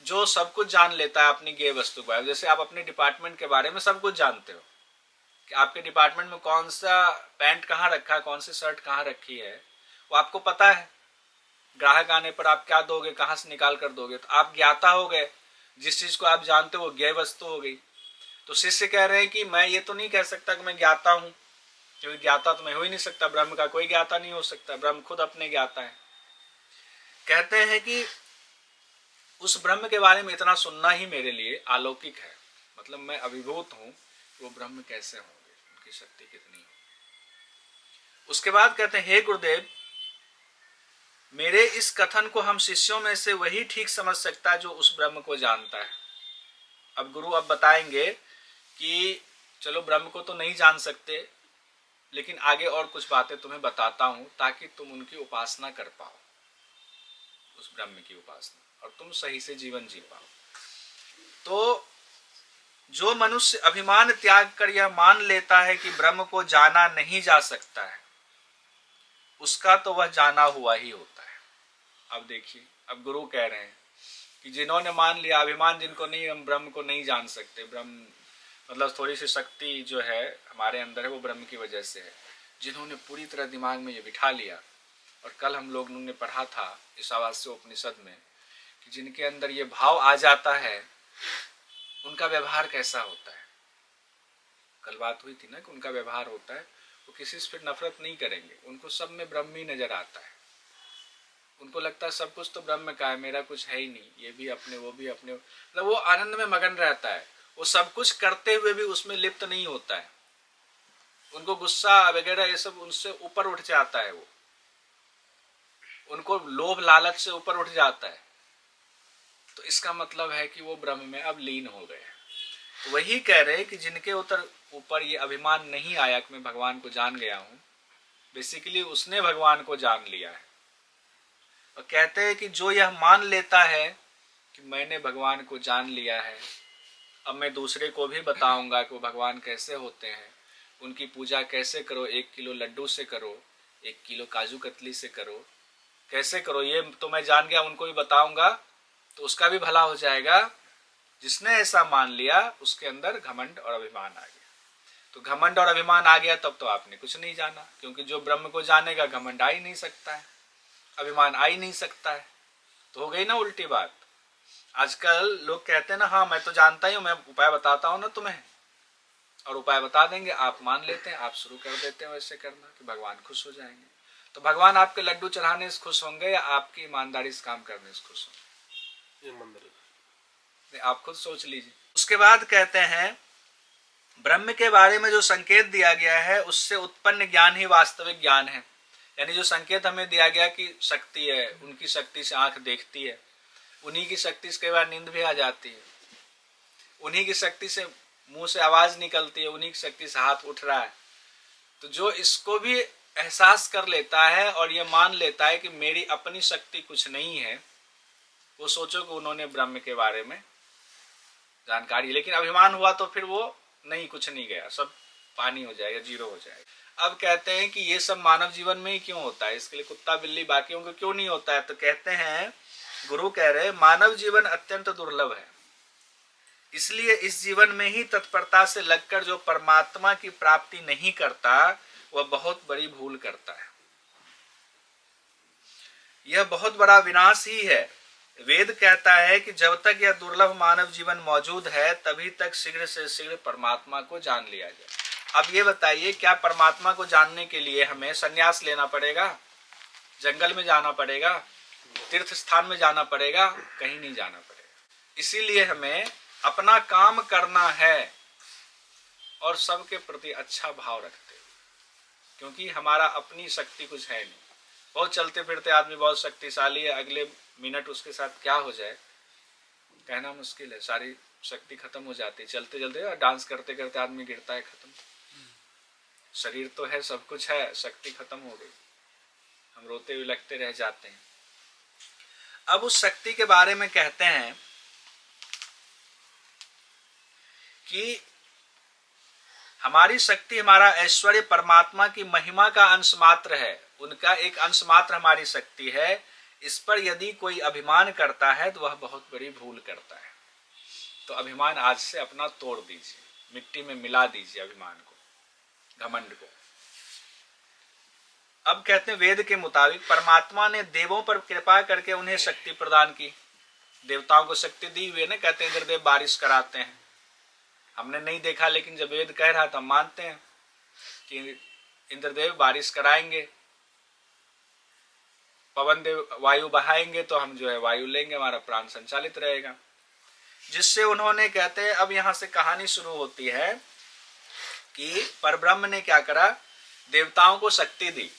जो सब कुछ जान लेता है अपनी ज्ञेय वस्तु के बारे में। जैसे आप अपने डिपार्टमेंट के बारे में सब कुछ जानते हो कि आपके डिपार्टमेंट में कौन सा पैंट कहाँ रखा है, कौन सी शर्ट कहाँ रखी है, वो आपको पता है। ग्राहक आने पर आप क्या दोगे, कहाँ से निकाल कर दोगे, तो आप ज्ञाता हो गए। जिस चीज को आप जानते हो वो ज्ञेय वस्तु हो गई। तो शिष्य कह रहे हैं कि मैं ये तो नहीं कह सकता कि मैं ज्ञाता हूं, क्योंकि ज्ञाता तो मैं हो ही नहीं सकता, ब्रह्म का कोई ज्ञाता नहीं हो सकता, ब्रह्म खुद अपने ज्ञाता है। कहते हैं कि उस ब्रह्म के बारे में इतना सुनना ही मेरे लिए अलौकिक है, मतलब मैं अभिभूत हूं, वो ब्रह्म कैसे होंगे, उनकी शक्ति कितनी हो। उसके बाद कहते हैं, हे गुरुदेव, मेरे इस कथन को हम शिष्यों में से वही ठीक समझ सकता है जो उस ब्रह्म को जानता है। अब गुरु अब बताएंगे कि चलो ब्रह्म को तो नहीं जान सकते, लेकिन आगे और कुछ बातें तुम्हें बताता हूं ताकि तुम उनकी उपासना कर पाओ, उस ब्रह्म की उपासना, और तुम सही से जीवन जी पाओ। तो जो मनुष्य अभिमान त्याग कर यह मान लेता है कि ब्रह्म को जाना नहीं जा सकता है, उसका तो वह जाना हुआ ही होता है। अब देखिए, अब गुरु कह रहे हैं कि जिन्होंने मान लिया, अभिमान जिनको नहीं, हम ब्रह्म को नहीं जान सकते, ब्रह्म मतलब थोड़ी सी शक्ति जो है हमारे अंदर है वो ब्रह्म की वजह से है, जिन्होंने पूरी तरह दिमाग में ये बिठा लिया। और कल हम लोग ने पढ़ा था ईशावास्य उपनिषद में कि जिनके अंदर ये भाव आ जाता है उनका व्यवहार कैसा होता है। कल बात हुई थी ना कि उनका व्यवहार होता है, वो किसी से फिर नफरत नहीं करेंगे, उनको सब में ब्रह्म ही नजर आता है, उनको लगता है सब कुछ तो ब्रह्म का है, मेरा कुछ है ही नहीं, ये भी अपने वो भी अपने, मतलब वो आनंद में मगन रहता है। वो सब कुछ करते हुए भी उसमें लिप्त नहीं होता है, उनको गुस्सा वगैरह ये सब उनसे ऊपर उठ जाता है, वो उनको लोभ लालच से ऊपर उठ जाता है। तो इसका मतलब है कि वो ब्रह्म में अब लीन हो गए। तो वही कह रहे कि जिनके ऊपर ये अभिमान नहीं आया कि मैं भगवान को जान गया हूं, बेसिकली उसने भगवान को जान लिया है। और कहते हैं कि जो यह मान लेता है कि मैंने भगवान को जान लिया है, अब मैं दूसरे को भी बताऊंगा कि वो भगवान कैसे होते हैं, उनकी पूजा कैसे करो, 1 किलो लड्डू से करो, 1 किलो काजू कतली से करो, कैसे करो, ये तो मैं जान गया, उनको भी बताऊंगा, तो उसका भी भला हो जाएगा। जिसने ऐसा मान लिया उसके अंदर घमंड और अभिमान आ गया। तो घमंड और अभिमान आ गया तब तो आपने कुछ नहीं जाना, क्योंकि जो ब्रह्म को जानेगा घमंड आ ही नहीं सकता है, अभिमान आ ही नहीं सकता है। तो हो गई ना उल्टी बात। आजकल लोग कहते हैं ना, हाँ मैं तो जानता ही हूं, मैं उपाय बताता हूं ना तुम्हें, और उपाय बता देंगे, आप मान लेते हैं, आप शुरू कर देते हैं वैसे करना कि भगवान खुश हो जाएंगे। तो भगवान आपके लड्डू चढ़ाने से खुश होंगे या आपकी ईमानदारी से काम करने से खुश होंगे? ईमानदारी। आप खुद सोच लीजिए। उसके बाद कहते हैं ब्रह्म के बारे में जो संकेत दिया गया है उससे उत्पन्न ज्ञान ही वास्तविक ज्ञान है। यानी जो संकेत हमें दिया गया कि शक्ति है, उनकी शक्ति से आंख देखती है, उन्हीं की शक्ति से कई बार नींद भी आ जाती है, उन्हीं की शक्ति से मुंह से आवाज निकलती है, उन्हीं की शक्ति से हाथ उठ रहा है। तो जो इसको भी एहसास कर लेता है और ये मान लेता है कि मेरी अपनी शक्ति कुछ नहीं है, वो सोचो कि उन्होंने ब्रह्म के बारे में जानकारी, लेकिन अभिमान हुआ तो फिर वो नहीं, कुछ नहीं गया, सब पानी हो जाएगा, जीरो हो जाएगा। अब कहते हैं कि ये सब मानव जीवन में ही क्यों होता है, इसके लिए कुत्ता बिल्ली बाकियों को क्यों नहीं होता है? तो कहते हैं, गुरु कह रहे मानव जीवन अत्यंत दुर्लभ है, इसलिए इस जीवन में ही तत्परता से लगकर जो परमात्मा की प्राप्ति नहीं करता वह बहुत बड़ी भूल करता है। यह बहुत बड़ा विनाश ही है। वेद कहता है कि जब तक यह दुर्लभ मानव जीवन मौजूद है तभी तक शीघ्र से शीघ्र परमात्मा को जान लिया जाए। अब ये बताइए, क्या परमात्मा को जानने के लिए हमें संन्यास लेना पड़ेगा, जंगल में जाना पड़ेगा, तीर्थ स्थान में जाना पड़ेगा? कहीं नहीं जाना पड़ेगा। इसीलिए हमें अपना काम करना है और सबके प्रति अच्छा भाव रखते हुए, क्योंकि हमारा अपनी शक्ति कुछ है नहीं। बहुत चलते फिरते आदमी बहुत शक्तिशाली है, अगले मिनट उसके साथ क्या हो जाए कहना मुश्किल है, सारी शक्ति खत्म हो जाती है। चलते चलते और डांस करते करते आदमी गिरता है, खत्म। शरीर तो है, सब कुछ है, शक्ति खत्म हो गई, हम रोते हुए लगते रह जाते हैं। अब उस शक्ति के बारे में कहते हैं कि हमारी शक्ति, हमारा ऐश्वर्य परमात्मा की महिमा का अंश मात्र है, उनका एक अंश मात्र हमारी शक्ति है। इस पर यदि कोई अभिमान करता है तो वह बहुत बड़ी भूल करता है। तो अभिमान आज से अपना तोड़ दीजिए, मिट्टी में मिला दीजिए अभिमान को, घमंड को। अब कहते हैं वेद के मुताबिक परमात्मा ने देवों पर कृपा करके उन्हें शक्ति प्रदान की, देवताओं को शक्ति दी हुई है ना। कहते हैं इंद्रदेव बारिश कराते हैं, हमने नहीं देखा लेकिन जब वेद कह रहा था मानते हैं कि इंद्रदेव बारिश कराएंगे, पवन देव वायु बहाएंगे तो हम जो है वायु लेंगे, हमारा प्राण संचालित रहेगा। जिससे उन्होंने, कहते हैं अब यहां से कहानी शुरू होती है कि परब्रह्म ने क्या करा, देवताओं को शक्ति दी,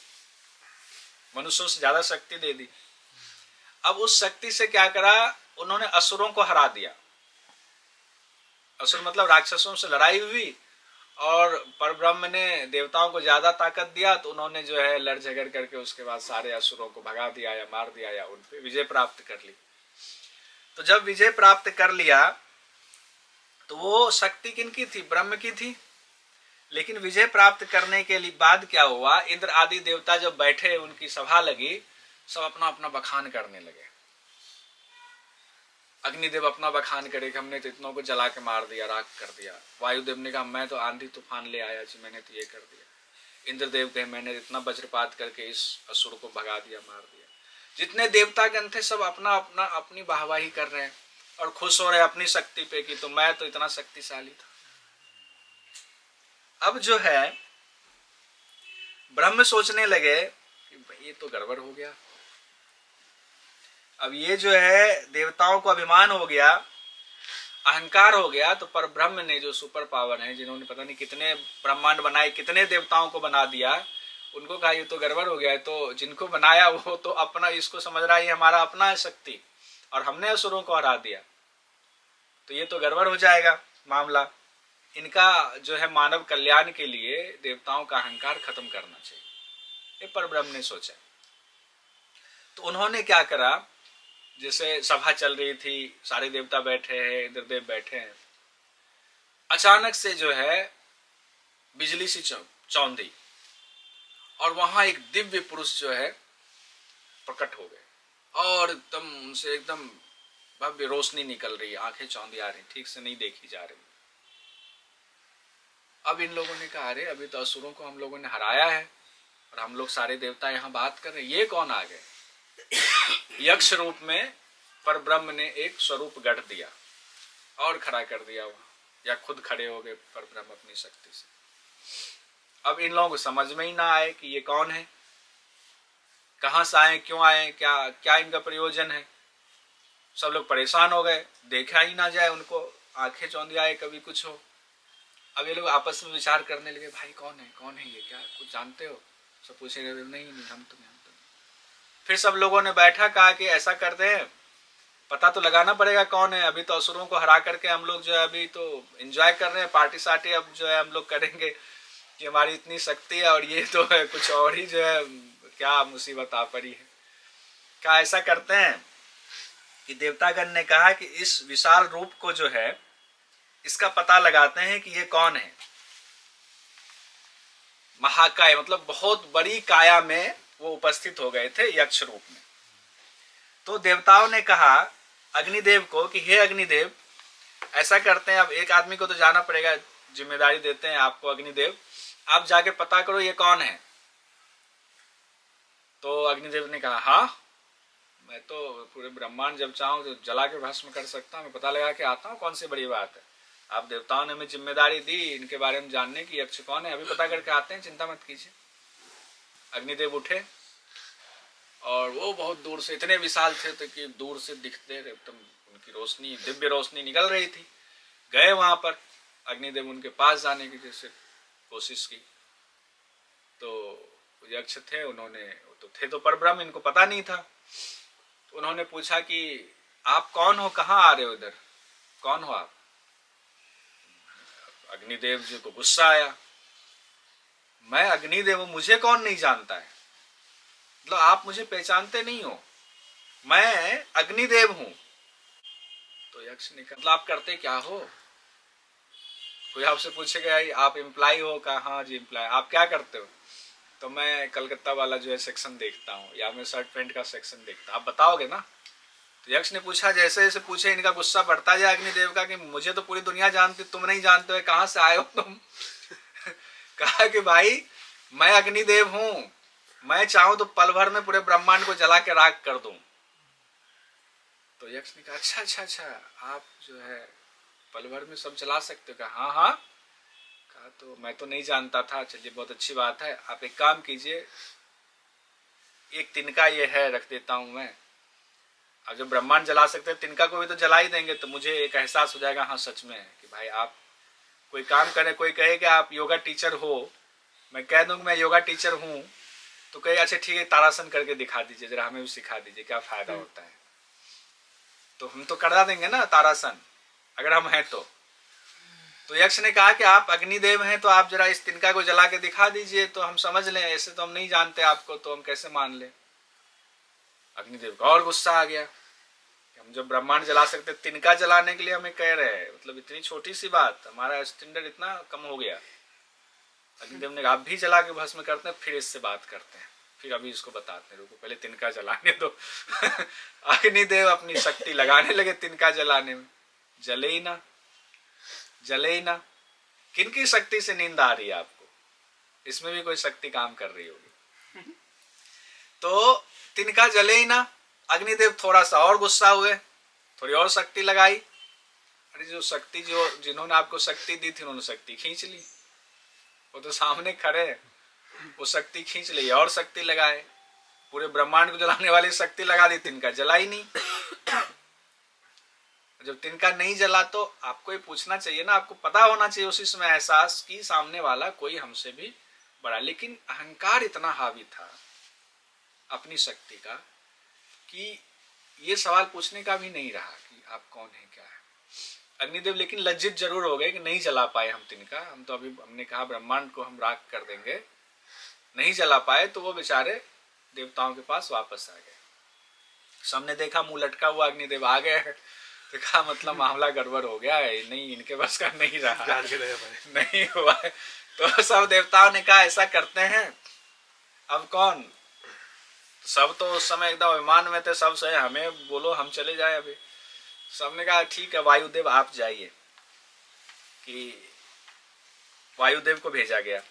मनुष्यों से ज्यादा शक्ति दे दी। अब उस शक्ति से क्या करा, उन्होंने असुरों को हरा दिया। असुर मतलब राक्षसों से लड़ाई हुई और परब्रह्म ने देवताओं को ज्यादा ताकत दिया, तो उन्होंने जो है लड़ झगड़ करके उसके बाद सारे असुरों को भगा दिया या मार दिया या उन पे विजय प्राप्त कर ली। तो जब विजय प्राप्त कर लिया तो वो शक्ति किनकी थी, ब्रह्म की थी। लेकिन विजय प्राप्त करने के बाद क्या हुआ, इंद्र आदि देवता जब बैठे, उनकी सभा लगी, सब अपना अपना बखान करने लगे। अग्निदेव अपना बखान करे कि हमने तो इतनों को जला के मार दिया, राख कर दिया। वायुदेव ने कहा मैं तो आंधी तूफान ले आया जी, मैंने तो ये कर दिया। इंद्रदेव कहे मैंने इतना वज्रपात करके इस असुर को भगा दिया, मार दिया। जितने देवतागण थे सब अपना अपना अपनी वाहवाही कर रहे हैं और खुश हो रहे अपनी शक्ति पे कि तो मैं तो इतना शक्तिशाली था। अब जो है ब्रह्म सोचने लगे कि ये तो गड़बड़ हो गया। अब ये जो है देवताओं को अभिमान हो गया, अहंकार हो गया तो पर ब्रह्म ने जो सुपर पावर है, जिन्होंने पता नहीं कितने ब्रह्मांड बनाए, कितने देवताओं को बना दिया, उनको कहा ये तो गड़बड़ हो गया है। तो जिनको बनाया वो तो अपना इसको समझ रहा है ये हमारा अपना है शक्ति, और हमने असुरों को हरा दिया, तो ये तो गड़बड़ हो जाएगा मामला। इनका जो है मानव कल्याण के लिए देवताओं का अहंकार खत्म करना चाहिए, ये पर ब्रह्म ने सोचा। तो उन्होंने क्या करा, जैसे सभा चल रही थी, सारे देवता बैठे हैं, इंद्रदेव बैठे हैं, अचानक से जो है बिजली सी चौंधी, और वहां एक दिव्य पुरुष जो है प्रकट हो गए, और एकदम उनसे एकदम भव्य रोशनी निकल रही है, आंखें चौंधी आ रही, ठीक से नहीं देखी जा रही। अब इन लोगों ने कहा अरे अभी तो असुरों को हम लोगों ने हराया है, और हम लोग सारे देवता यहाँ बात कर रहे हैं, ये कौन आ गए। यक्ष रूप में पर ब्रह्म ने एक स्वरूप गढ़ दिया और खड़ा कर दिया वहां, या खुद खड़े हो गए पर ब्रह्म अपनी शक्ति से। अब इन लोगों को समझ में ही ना आए कि ये कौन है, कहां से आए, क्यों आए, क्या क्या इनका प्रयोजन है। सब लोग परेशान हो गए, देखा ही ना जाए उनको, आंखें चौंधी आए, कभी कुछ हो। अब ये लोग आपस में विचार करने लगे, भाई कौन है ये, क्या कुछ जानते हो। सब पूछेंगे नहीं हम तो नहीं। फिर सब लोगों ने बैठा, कहा कि ऐसा करते हैं, पता तो लगाना पड़ेगा कौन है। अभी तो असुरों को हरा करके हम लोग जो है अभी तो एंजॉय कर रहे हैं, पार्टी सार्टी अब जो है हम लोग करेंगे कि हमारी इतनी शक्ति है, और ये तो है कुछ और ही जो है क्या मुसीबत आ पड़ी है। क्या ऐसा करते हैं कि देवतागण ने कहा कि इस विशाल रूप को जो है इसका पता लगाते हैं कि ये कौन है। महाकाय मतलब बहुत बड़ी काया में वो उपस्थित हो गए थे यक्ष रूप में। तो देवताओं ने कहा अग्निदेव को कि हे अग्निदेव, ऐसा करते हैं, अब एक आदमी को तो जाना पड़ेगा, जिम्मेदारी देते हैं आपको अग्निदेव, आप जाके पता करो ये कौन है। तो अग्निदेव ने कहा हाँ, मैं तो पूरे ब्रह्मांड जब चाहूं तो जला के भस्म कर सकता हूं, मैं पता लगा के आता हूं, कौन सी बड़ी बात है। आप देवताओं ने हमें जिम्मेदारी दी इनके बारे में जानने की, यक्ष कौन है, अभी पता करके आते हैं, चिंता मत कीजिए। अग्निदेव उठे, और वो बहुत दूर से, इतने विशाल थे तो कि दूर से दिखते एकदम, उनकी रोशनी, दिव्य रोशनी निकल रही थी। गए वहां पर, अग्निदेव उनके पास जाने की जैसे कोशिश की, तो यक्ष थे, उन्होंने तो थे तो परब्रह्म, इनको पता नहीं था। तो उन्होंने पूछा कि आप कौन हो, कहाँ आ रहे हो, इधर कौन हो आप। अग्निदेव जी को गुस्सा आया, मैं अग्निदेव हूं, मुझे कौन नहीं जानता है, मतलब आप मुझे पहचानते नहीं हो, मैं अग्निदेव हूं। तो यक्ष ने कहा मतलब आप करते क्या हो। कोई आपसे पूछेगा आप एम्प्लॉय हो, कहा हाँ जी एम्प्लॉय, आप क्या करते हो, तो मैं कलकत्ता वाला जो है सेक्शन देखता हूँ, या मैं शर्ट पैंट का सेक्शन देखता हूँ, आप बताओगे ना। तो यक्ष ने पूछा, जैसे जैसे पूछे इनका गुस्सा बढ़ता जाए अग्निदेव का, कि मुझे तो पूरी दुनिया जानती, तुम नहीं जानते हो, कहाँ से आए हो तुम। कहा कि भाई मैं अग्निदेव हूं, मैं चाहूं तो पल भर में पूरे ब्रह्मांड को जला के राख कर दूं। तो यक्ष ने कहा अच्छा अच्छा अच्छा, आप जो है पल भर में सब जला सकते हो। कहा हाँ हाँ। कहा तो मैं तो नहीं जानता था, चलिए बहुत अच्छी बात है, आप एक काम कीजिए, एक तिनका ये है रख देता हूं मैं, अब जब ब्रह्मांड जला सकते हैं तिनका को भी तो जला ही देंगे, तो मुझे एक एहसास हो जाएगा हाँ सच में कि भाई आप कोई काम करें। कोई कहे कि आप योगा टीचर हो, मैं कह दूं कि मैं योगा टीचर हूं, तो कहे अच्छा ठीक है तारासन करके दिखा दीजिए जरा, हमें भी सिखा दीजिए क्या फायदा होता है। तो हम तो करा देंगे ना तारासन अगर हम हैं तो यक्ष ने कहा कि आप अग्निदेव हैं, तो आप जरा इस तिनका को जला के दिखा दीजिए तो हम समझ लें, ऐसे तो हम नहीं जानते आपको, तो हम कैसे मान लें। अग्निदेव का और गुस्सा आ गया कि हम जब ब्रह्मांड जला सकते, तिनका जलाने के लिए हमें कह रहे हैं, मतलब इतनी छोटी सी बात, हमारा स्टैंडर्ड इतना कम हो गया। अग्निदेव ने कहा आप भी जला के भस्म करते हैं, फिर इससे बात करते हैं, फिर अभी इसको बताते हैं, रुको पहले तिनका जलाने दो। अग्निदेव अपनी शक्ति लगाने लगे तिनका जलाने में, जले ही ना, जले ही ना। किनकी शक्ति से नींद आ रही है आपको, इसमें भी कोई शक्ति काम कर रही होगी। तो तिनका जले ही ना। अग्निदेव थोड़ा सा और गुस्सा हुए, थोड़ी और शक्ति लगाई, अरे जो शक्ति जो जिन्होंने आपको शक्ति दी थी उन्होंने शक्ति खींच ली, वो तो सामने खड़े, वो शक्ति खींच ली, और शक्ति लगाए, पूरे ब्रह्मांड को जलाने वाली शक्ति लगा दी, तिनका जला ही नहीं। जब तिनका नहीं जला तो आपको ये पूछना चाहिए ना, आपको पता होना चाहिए उसी समय एहसास कि सामने वाला कोई हमसे भी बड़ा। लेकिन अहंकार इतना हावी था अपनी शक्ति का कि ये सवाल पूछने का भी नहीं रहा कि आप कौन है क्या है। अग्निदेव लेकिन लज्जित जरूर हो गए कि नहीं जला पाए हम तिनका, हम तो अभी हमने कहा ब्रह्मांड को हम राख कर देंगे, नहीं जला पाए। तो वो बेचारे देवताओं के पास वापस आ गए। सबने देखा मुंह लटका हुआ अग्निदेव आ गए, देखा मतलब मामला गड़बड़ हो गया है, नहीं इनके बस का नहीं रहा, नहीं हुआ है। तो सब देवताओं ने कहा ऐसा करते हैं, अब कौन, सब तो उस समय एकदम अभिमान में थे, सब से हमें बोलो हम चले जाए अभी। सबने कहा ठीक है वायुदेव आप जाइए, कि वायुदेव को भेजा गया।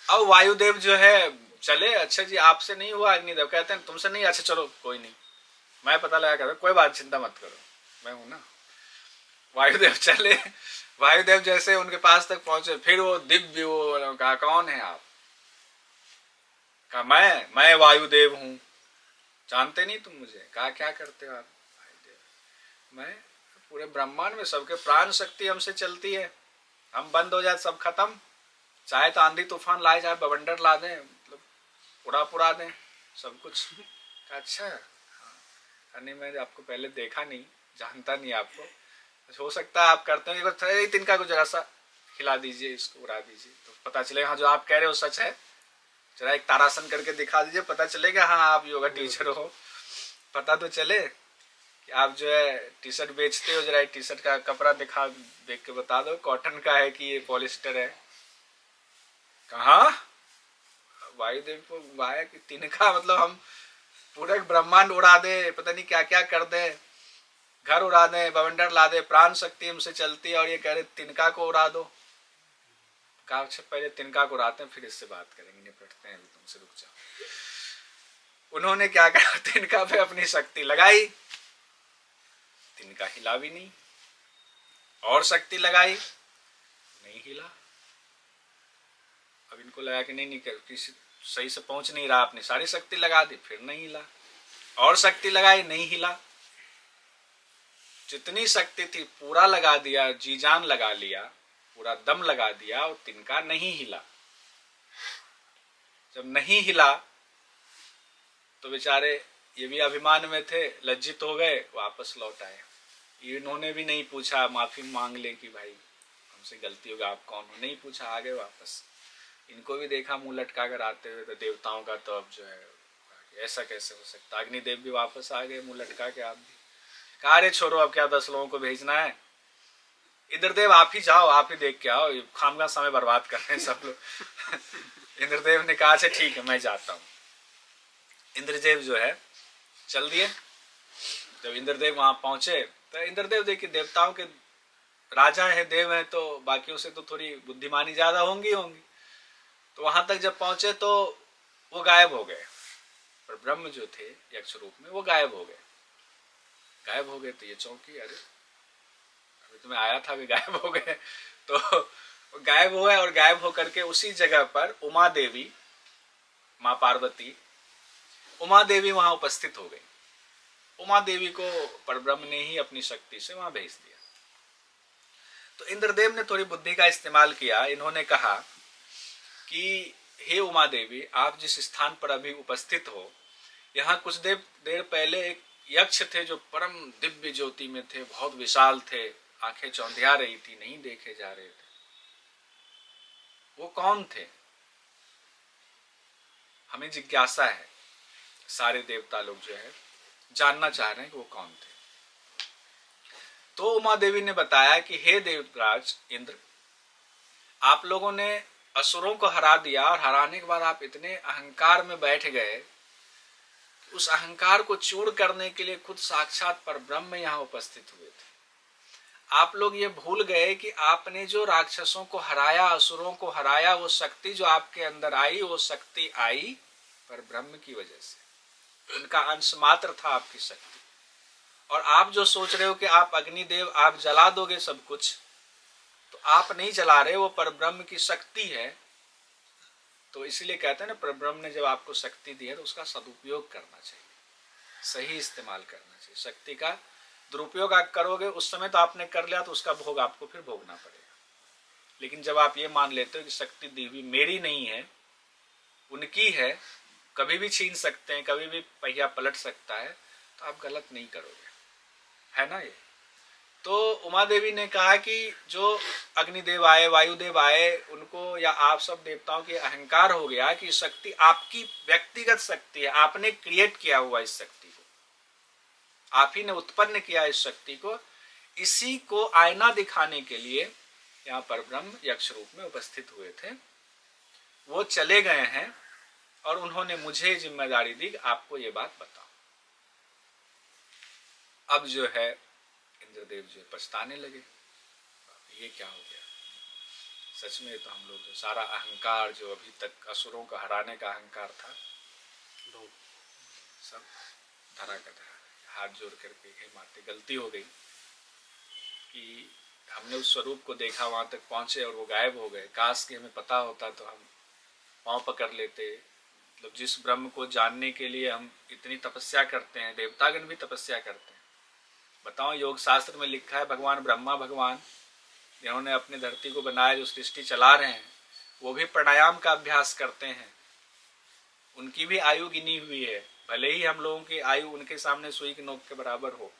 अब वायुदेव जो है चले, अच्छा जी आपसे नहीं हुआ, अग्निदेव कहते हैं तुमसे नहीं, अच्छा चलो कोई नहीं मैं पता लगा कर, कोई बात चिंता मत करो मैं हूं ना। वायुदेव चले, वायुदेव जैसे उनके पास तक पहुंचे, फिर वो दिव्य वो कहा कौन है आप, कहा मैं वायुदेव हूं, जानते नहीं तुम मुझे, कहा क्या करते हो आप, वायुदेव मैं पूरे ब्रह्मांड में सबके प्राण शक्ति हमसे चलती है, हम बंद हो जाए सब खत्म, चाहे तो आंधी तूफान लाए चाहे बवंडर ला दें, मतलब उड़ा पुड़ा दें सब कुछ। अच्छा हाँ, नहीं मैं आपको पहले देखा नहीं, जानता नहीं आपको, हो सकता है आप करते हैं, तिनका को जरा सा हिला दीजिए, इसको उड़ा दीजिए तो पता चलेगा हाँ जो आप कह रहे हो सच है, जरा एक तारासन करके दिखा दीजिए, पता चलेगा हाँ आप योगा टीचर हो, पता तो चले कि आप जो है टी शर्ट बेचते हो, जरा एक टी शर्ट का कपड़ा दिखा, देख के बता दो कॉटन का है कि ये पॉलिस्टर है। कहा वायुदेव को वाया कि तिनका मतलब हम पूरे ब्रह्मांड उड़ा दे, पता नहीं क्या क्या कर दे, घर उड़ा दे, बवंडर ला दे, प्राण शक्ति हमसे चलती है और ये कह रहे तिनका को उड़ा दो। कहा अच्छा पहले तिनका को उड़ाते हैं फिर इससे बात करेंगे, निपटते हैं, तुमसे रुक जाओ। उन्होंने क्या कहा, तिनका पे अपनी शक्ति लगाई, तिनका हिला भी नहीं, और शक्ति लगाई नहीं हिला। अब इनको लगा कि नहीं किसी सही से पहुंच नहीं रहा, अपनी सारी शक्ति लगा दी फिर नहीं हिला, और शक्ति लगाई नहीं हिला, जितनी शक्ति थी पूरा लगा दिया, जी जान लगा लिया, पूरा दम लगा दिया और तिनका नहीं हिला। जब नहीं हिला तो बेचारे ये भी अभिमान में थे, लज्जित हो गए, वापस लौट आए। इन्होंने भी नहीं पूछा, माफी मांग ले कि भाई हमसे गलती होगी, आप कौन हो, नहीं पूछा, आ गए वापस। इनको भी देखा मुंह लटका कर आते हुए, तो देवताओं का तो अब जो है ऐसा कैसे हो सकता। अग्निदेव भी वापस आ गए मुंह लटका के, आप भी कहा अरे छोड़ो अब क्या 10 लोगों को भेजना है, इंद्रदेव आप ही जाओ, आप ही देख के आओ, खामगा समय बर्बाद कर रहे हैं सब लोग। इंद्रदेव ने कहा अच्छा ठीक है मैं जाता हूँ। इंद्रदेव जो है चल दिए। जब इंद्रदेव वहां पहुंचे तो इंद्रदेव देखिए देवताओं के राजा है, देव है, तो बाकियों से तो थोड़ी बुद्धिमानी ज्यादा होंगी। तो वहां तक जब पहुंचे तो वो गायब हो गए, पर ब्रह्म जो थे यक्ष रूप में वो गायब हो गए। गायब हो गए तो ये चौंकी, अरे अभी तो मैं आया था अभी गायब हो गए। तो गायब हुए और गायब होकर के उसी जगह पर उमा देवी, माँ पार्वती, उमा देवी वहां उपस्थित हो गई। उमा देवी को परब्रह्म ने ही अपनी शक्ति से वहां भेज दिया। तो इंद्रदेव ने थोड़ी बुद्धि का इस्तेमाल किया। इन्होंने कहा कि हे उमा देवी, आप जिस स्थान पर अभी उपस्थित हो, यहाँ कुछ देर पहले एक यक्ष थे जो परम दिव्य ज्योति में थे, बहुत विशाल थे, आंखें चौंधिया रही थी, नहीं देखे जा रहे थे। वो कौन थे? हमें जिज्ञासा है, सारे देवता लोग जो है जानना चाह रहे हैं कि वो कौन थे। तो उमा देवी ने बताया कि हे देवराज इंद्र, आप लोगों ने असुरों को हरा दिया और हराने के बाद आप इतने अहंकार में बैठ गए, उस अहंकार को चूर करने के लिए खुद साक्षात परब्रह्म यहाँ उपस्थित हुए थे। आप लोग ये भूल गए कि आपने जो राक्षसों को हराया, असुरों को हराया, वो शक्ति जो आपके अंदर आई, वो शक्ति आई परब्रह्म की वजह से, उनका अंश मात्र था आपकी शक्ति। और आप जो सोच रहे हो कि आप अग्निदेव आप जला दोगे सब कुछ, तो आप नहीं जला रहे, वो परब्रह्म की शक्ति है। तो इसलिए कहते हैं ना, परब्रह्म ने जब आपको शक्ति दी है तो उसका सदुपयोग करना चाहिए, सही इस्तेमाल करना चाहिए। शक्ति का दुरुपयोग आप करोगे उस समय तो आपने कर लिया, तो उसका भोग आपको फिर भोगना पड़ेगा। लेकिन जब आप ये मान लेते हो कि शक्ति दी हुई मेरी नहीं है, उनकी है, कभी भी छीन सकते हैं, कभी भी पहिया पलट सकता है, तो आप गलत नहीं करोगे, है ना ये। तो उमा देवी ने कहा कि जो अग्निदेव आए, वायुदेव आए, उनको या आप सब देवताओं के अहंकार हो गया कि शक्ति आपकी व्यक्तिगत शक्ति है, आपने क्रिएट किया हुआ इस शक्ति को, आप ही ने उत्पन्न किया इस शक्ति को। इसी को आईना दिखाने के लिए यहाँ पर ब्रह्म यक्ष रूप में उपस्थित हुए थे। वो चले गए हैं और उन्होंने मुझे जिम्मेदारी दी, आपको ये बात बताओ। अब जो है इंद्रदेव जो पछताने लगे, ये क्या हो गया। सच में तो हम लोग जो सारा अहंकार जो अभी तक असुरों का हराने का अहंकार था, सब धरा का धरा। हाथ जोड़ करके हे माते, गलती हो गई कि हमने उस स्वरूप को देखा, वहां तक पहुंचे और वो गायब हो गए। काश कि हमें पता होता तो हम पांव पकड़ लेते। मतलब जिस ब्रह्म को जानने के लिए हम इतनी तपस्या करते हैं, देवतागण भी तपस्या करते हैं। बताओ, योग शास्त्र में लिखा है भगवान ब्रह्मा, भगवान जिन्होंने अपनी धरती को बनाया, जो सृष्टि चला रहे हैं, वो भी प्राणायाम का अभ्यास करते हैं। उनकी भी आयु गिनी हुई है। भले ही हम लोगों की आयु उनके सामने सुई की नोक के बराबर हो,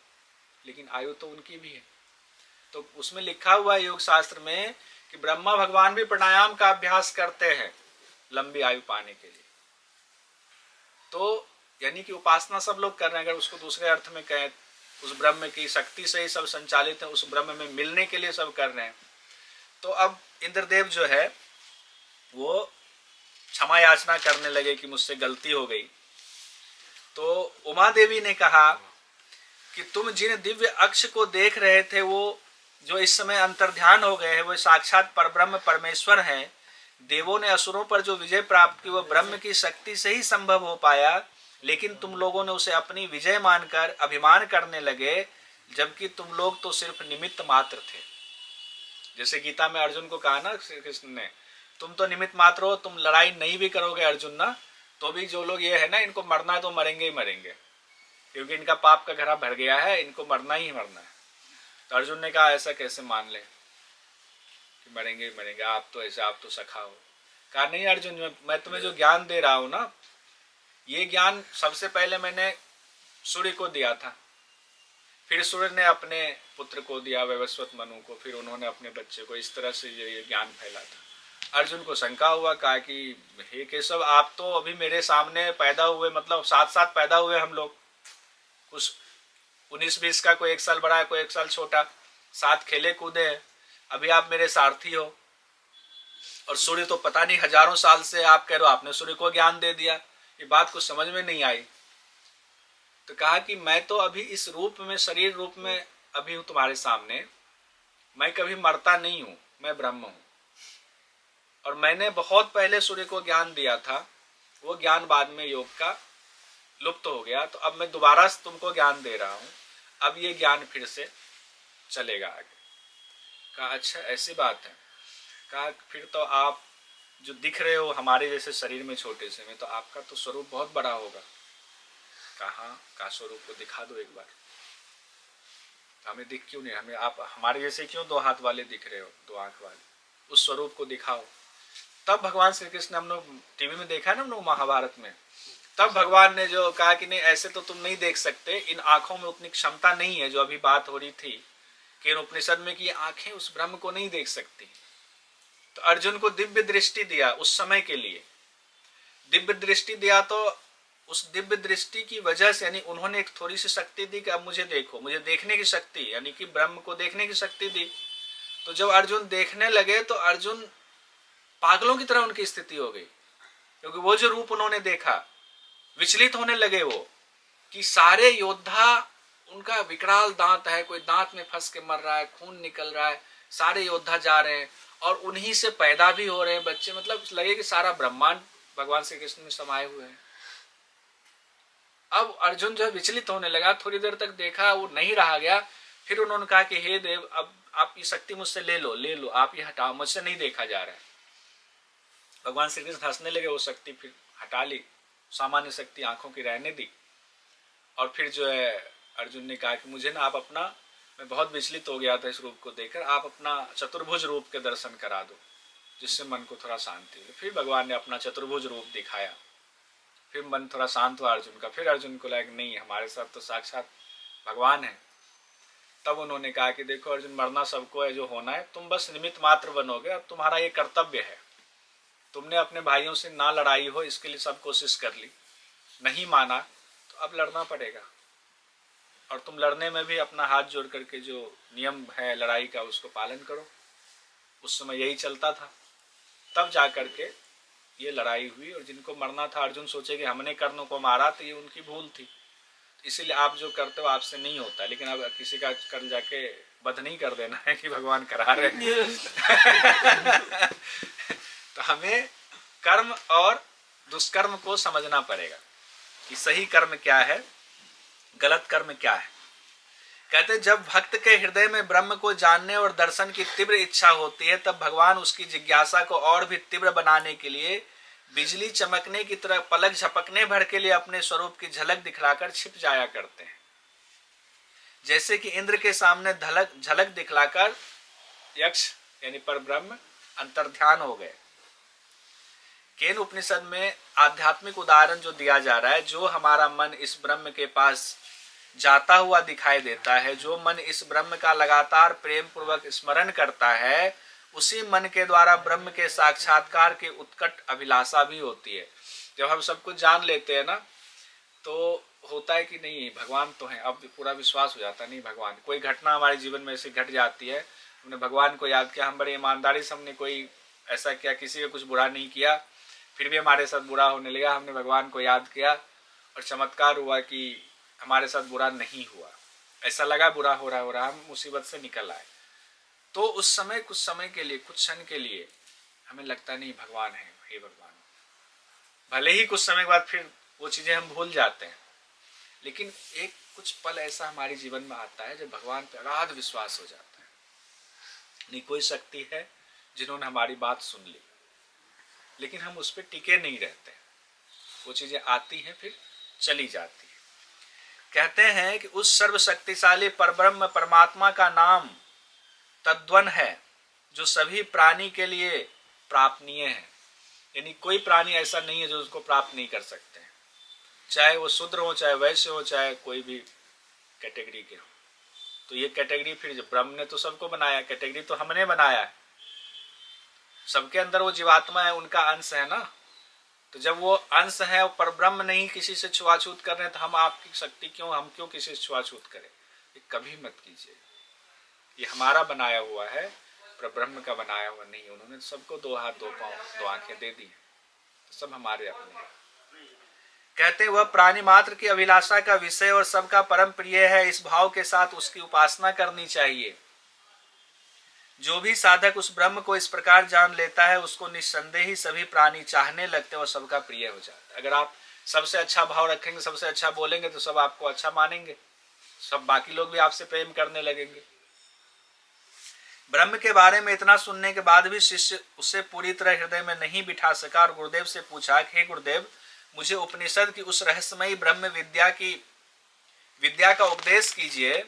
लेकिन आयु तो उनकी भी है। तो उसमें लिखा हुआ है योग शास्त्र में कि ब्रह्मा भगवान भी प्राणायाम का अभ्यास करते हैं लंबी आयु पाने के लिए। तो यानी कि उपासना सब लोग कर रहे हैं। अगर उसको दूसरे अर्थ में कहें, उस ब्रह्म की शक्ति से ही सब संचालित है, उस ब्रह्म में मिलने के लिए सब कर रहे हैं। तो अब इंद्रदेव जो है वो क्षमा याचना करने लगे कि मुझसे गलती हो गई। तो उमा देवी ने कहा कि तुम जिन दिव्य अक्ष को देख रहे थे, वो जो इस समय अंतर्ध्यान हो गए हैं, वो साक्षात परब्रह्म परमेश्वर हैं। देवों ने असुरों पर जो विजय प्राप्त की, वो ब्रह्म की शक्ति से ही संभव हो पाया। लेकिन तुम लोगों ने उसे अपनी विजय मानकर अभिमान करने लगे, जबकि तुम लोग तो सिर्फ निमित्त मात्र थे। जैसे गीता में अर्जुन को कहा ना श्री कृष्ण ने, तुम तो निमित्त मात्र हो, तुम लड़ाई नहीं भी करोगे अर्जुन ना, तो भी जो लोग ये है ना, इनको मरना है तो मरेंगे ही मरेंगे, क्योंकि इनका पाप का घड़ा भर गया है, इनको मरना ही मरना है। तो अर्जुन ने कहा ऐसा कैसे मान ले कि मरेंगे ही मरेंगे, आप तो ऐसे, आप तो सखा हो। कहा नहीं अर्जुन, मैं तुम्हें जो ज्ञान दे रहा हूं ना, ये ज्ञान सबसे पहले मैंने सूर्य को दिया था, फिर सूर्य ने अपने पुत्र को दिया वैवस्वत मनु को, फिर उन्होंने अपने बच्चे को। इस तरह से ये ज्ञान फैला था। अर्जुन को शंका हुआ, कहा कि हे केशव, आप तो अभी मेरे सामने पैदा हुए, मतलब साथ साथ पैदा हुए हम लोग, कुछ 19-20 का, कोई 1 साल बड़ा है, कोई 1 साल छोटा, साथ खेले कूदे हैं, अभी आप मेरे सारथी हो। और सूर्य तो पता नहीं हजारों साल से आप कह रहे हो आपने सूर्य को ज्ञान दे दिया। ये बात कुछ समझ में नहीं आई। तो कहा कि मैं तो अभी इस रूप में, शरीर रूप में अभी हूं तुम्हारे सामने, मैं कभी मरता नहीं हूं, मैं ब्रह्म हूं। और मैंने बहुत पहले सूर्य को ज्ञान दिया था, वो ज्ञान बाद में योग का लुप्त हो गया, तो अब मैं दोबारा तुमको ज्ञान दे रहा हूं, अब ये ज्ञान फिर से चलेगा आगे। कहा अच्छा ऐसी बात है। कहा फिर तो आप जो दिख रहे हो हमारे जैसे शरीर में छोटे से में, तो आपका तो स्वरूप बहुत बड़ा होगा। कहा का स्वरूप को दिखा दो एक बार। हमें दिख क्यों नहीं, हमें आप हमारे जैसे क्यों 2 हाथ वाले दिख रहे हो, 2 आंख वाले, उस स्वरूप को दिखाओ। तब भगवान श्री कृष्ण, हम लोग टीवी में देखा है ना हम लोग महाभारत में, तब भगवान ने जो कहा कि नहीं ऐसे तो तुम नहीं देख सकते, इन आंखों में उतनी क्षमता नहीं है, जो अभी बात हो रही थी कि इन उपनिषद में कि आंखें उस ब्रह्म को नहीं देख सकती। तो अर्जुन को दिव्य दृष्टि दिया, उस समय के लिए दिव्य दृष्टि दिया। तो उस दिव्य दृष्टि की वजह से, यानी उन्होंने एक थोड़ी सी शक्ति दी कि अब मुझे देखो, मुझे देखने की शक्ति, यानी कि ब्रह्म को देखने की शक्ति दी। तो जब अर्जुन देखने लगे तो अर्जुन पागलों की तरह उनकी स्थिति हो गई, क्योंकि वो जो रूप उन्होंने देखा, विचलित होने लगे वो कि सारे योद्धा, उनका विकराल दांत है, कोई दांत में फंस के मर रहा है, खून निकल रहा है, सारे योद्धा जा रहे हैं और उन्हीं से पैदा भी हो रहे हैं बच्चे। मतलब लगे कि सारा ब्रह्मांड भगवान श्री कृष्ण में समाये हुए हैं। अब अर्जुन जो विचलित होने लगा, थोड़ी देर तक देखा, वो नहीं रहा गया। फिर उन्होंने कहा कि हे देव, अब आप ये शक्ति मुझसे ले लो, ले लो, आप ये हटाओ, मुझसे नहीं देखा जा रहा है। भगवान श्री कृष्ण हंसने लगे, वो शक्ति फिर हटा ली, सामान्य शक्ति आंखों की रहने दी। और फिर जो है अर्जुन ने कहा कि मुझे ना आप अपना, मैं बहुत विचलित हो गया था इस रूप को देखकर, आप अपना चतुर्भुज रूप के दर्शन करा दो जिससे मन को थोड़ा शांति हो। फिर भगवान ने अपना चतुर्भुज रूप दिखाया, फिर मन थोड़ा शांत हुआ अर्जुन का। फिर अर्जुन को लगा नहीं, हमारे साथ तो साक्षात भगवान है। तब उन्होंने कहा कि देखो अर्जुन, मरना सबको है, जो होना है, तुम बस निमित्त मात्र बनोगे, अब तुम्हारा ये कर्तव्य है। तुमने अपने भाइयों से ना लड़ाई हो इसके लिए सब कोशिश कर ली, नहीं माना, तो अब लड़ना पड़ेगा। और तुम लड़ने में भी अपना हाथ जोड़ करके जो नियम है लड़ाई का उसको पालन करो। उस समय यही चलता था। तब जा करके ये लड़ाई हुई। और जिनको मरना था, अर्जुन सोचे कि हमने कर्णों को मारा, तो ये उनकी भूल थी, इसीलिए आप जो करते हो आपसे नहीं होता। लेकिन अब किसी का कर्ण जाके वध नहीं कर देना है कि भगवान करा रहे हैं। तो हमें कर्म और दुष्कर्म को समझना पड़ेगा कि सही कर्म क्या है, गलत कर्म क्या है। कहते जब भक्त के हृदय में ब्रह्म को जानने और दर्शन की तीव्र इच्छा होती है, तब भगवान उसकी जिज्ञासा को और भी तीव्र बनाने के लिए बिजली चमकने की तरह पलक झपकने भर के लिए अपने स्वरूप की झलक दिखलाकर छिप जाया करते हैं। जैसे कि इंद्र के सामने झलक दिखलाकर यक्ष यानी पर ब्रह्म अंतर्ध्यान हो गए। केन उपनिषद में आध्यात्मिक उदाहरण जो दिया जा रहा है, जो हमारा मन इस ब्रह्म के पास जाता हुआ दिखाई देता है, जो मन इस ब्रह्म का लगातार प्रेम पूर्वक स्मरण करता है, उसी मन के द्वारा ब्रह्म के साक्षात्कार की उत्कट अभिलाषा भी होती है। जब हम सब कुछ जान लेते हैं ना, तो होता है कि नहीं भगवान तो है, अब पूरा विश्वास हो जाता है। नहीं भगवान, कोई घटना हमारे जीवन में ऐसी घट जाती है, हमने भगवान को याद किया, हम बड़े ईमानदारी से हमने कोई ऐसा किया, किसी का कुछ बुरा नहीं किया, फिर भी हमारे साथ बुरा होने लगा, हमने भगवान को याद किया और चमत्कार हुआ कि हमारे साथ बुरा नहीं हुआ, ऐसा लगा बुरा हो रहा, हम मुसीबत से निकल आए। तो उस समय कुछ समय के लिए, कुछ क्षण के लिए हमें लगता नहीं भगवान है, हे भगवान। भले ही कुछ समय के बाद फिर वो चीजें हम भूल जाते हैं, लेकिन एक कुछ पल ऐसा हमारे जीवन में आता है जब भगवान पे अगाध विश्वास हो जाता है। नहीं, कोई शक्ति है जिन्होंने हमारी बात सुन ली, लेकिन हम उस पर टिके नहीं रहते, वो चीजें आती हैं फिर चली जाती है। कहते हैं कि उस सर्वशक्तिशाली परब्रह्म परमात्मा का नाम तद्वन है जो सभी प्राणी के लिए प्रापनीय है। यानी कोई प्राणी ऐसा नहीं है जो उसको प्राप्त नहीं कर सकते हैं, चाहे वो शूद्र हो, चाहे वैश्य हो, चाहे कोई भी कैटेगरी के हो। तो ये कैटेगरी फिर ब्रह्म ने तो सबको बनाया, कैटेगरी तो हमने बनाया है। सबके अंदर वो जीवात्मा है, उनका अंश है ना। तो जब वो अंश है और परब्रह्म नहीं किसी से छुआछूत कर रहे हैं, तो हम आपकी शक्ति क्यों, हम क्यों किसी से छुआछूत करें? ये कभी मत कीजिए। ये हमारा बनाया हुआ है, परब्रह्म का बनाया हुआ नहीं। उन्होंने सबको दो हाथ, दो पांव, दो आंखें दे दी, तो सब हमारे अपने हैं। कहते वह प्राणी मात्र की अभिलाषा का विषय और सबका परम प्रिय है। इस भाव के साथ उसकी उपासना करनी चाहिए। जो भी साधक उस ब्रह्म को इस प्रकार जान लेता है, उसको निस्संदेह ही सभी प्राणी चाहने लगते और सबका प्रिय हो जाता है। अगर आप सबसे अच्छा भाव रखेंगे, सबसे अच्छा बोलेंगे, तो सब आपको अच्छा मानेंगे, सब बाकी लोग भी आपसे प्रेम करने लगेंगे। ब्रह्म के बारे में इतना सुनने के बाद भी शिष्य उसे पूरी तरह हृदय में नहीं बिठा सका और गुरुदेव से पूछा, हे गुरुदेव, मुझे उपनिषद की उस रहस्यमयी ब्रह्म विद्या का उपदेश कीजिए।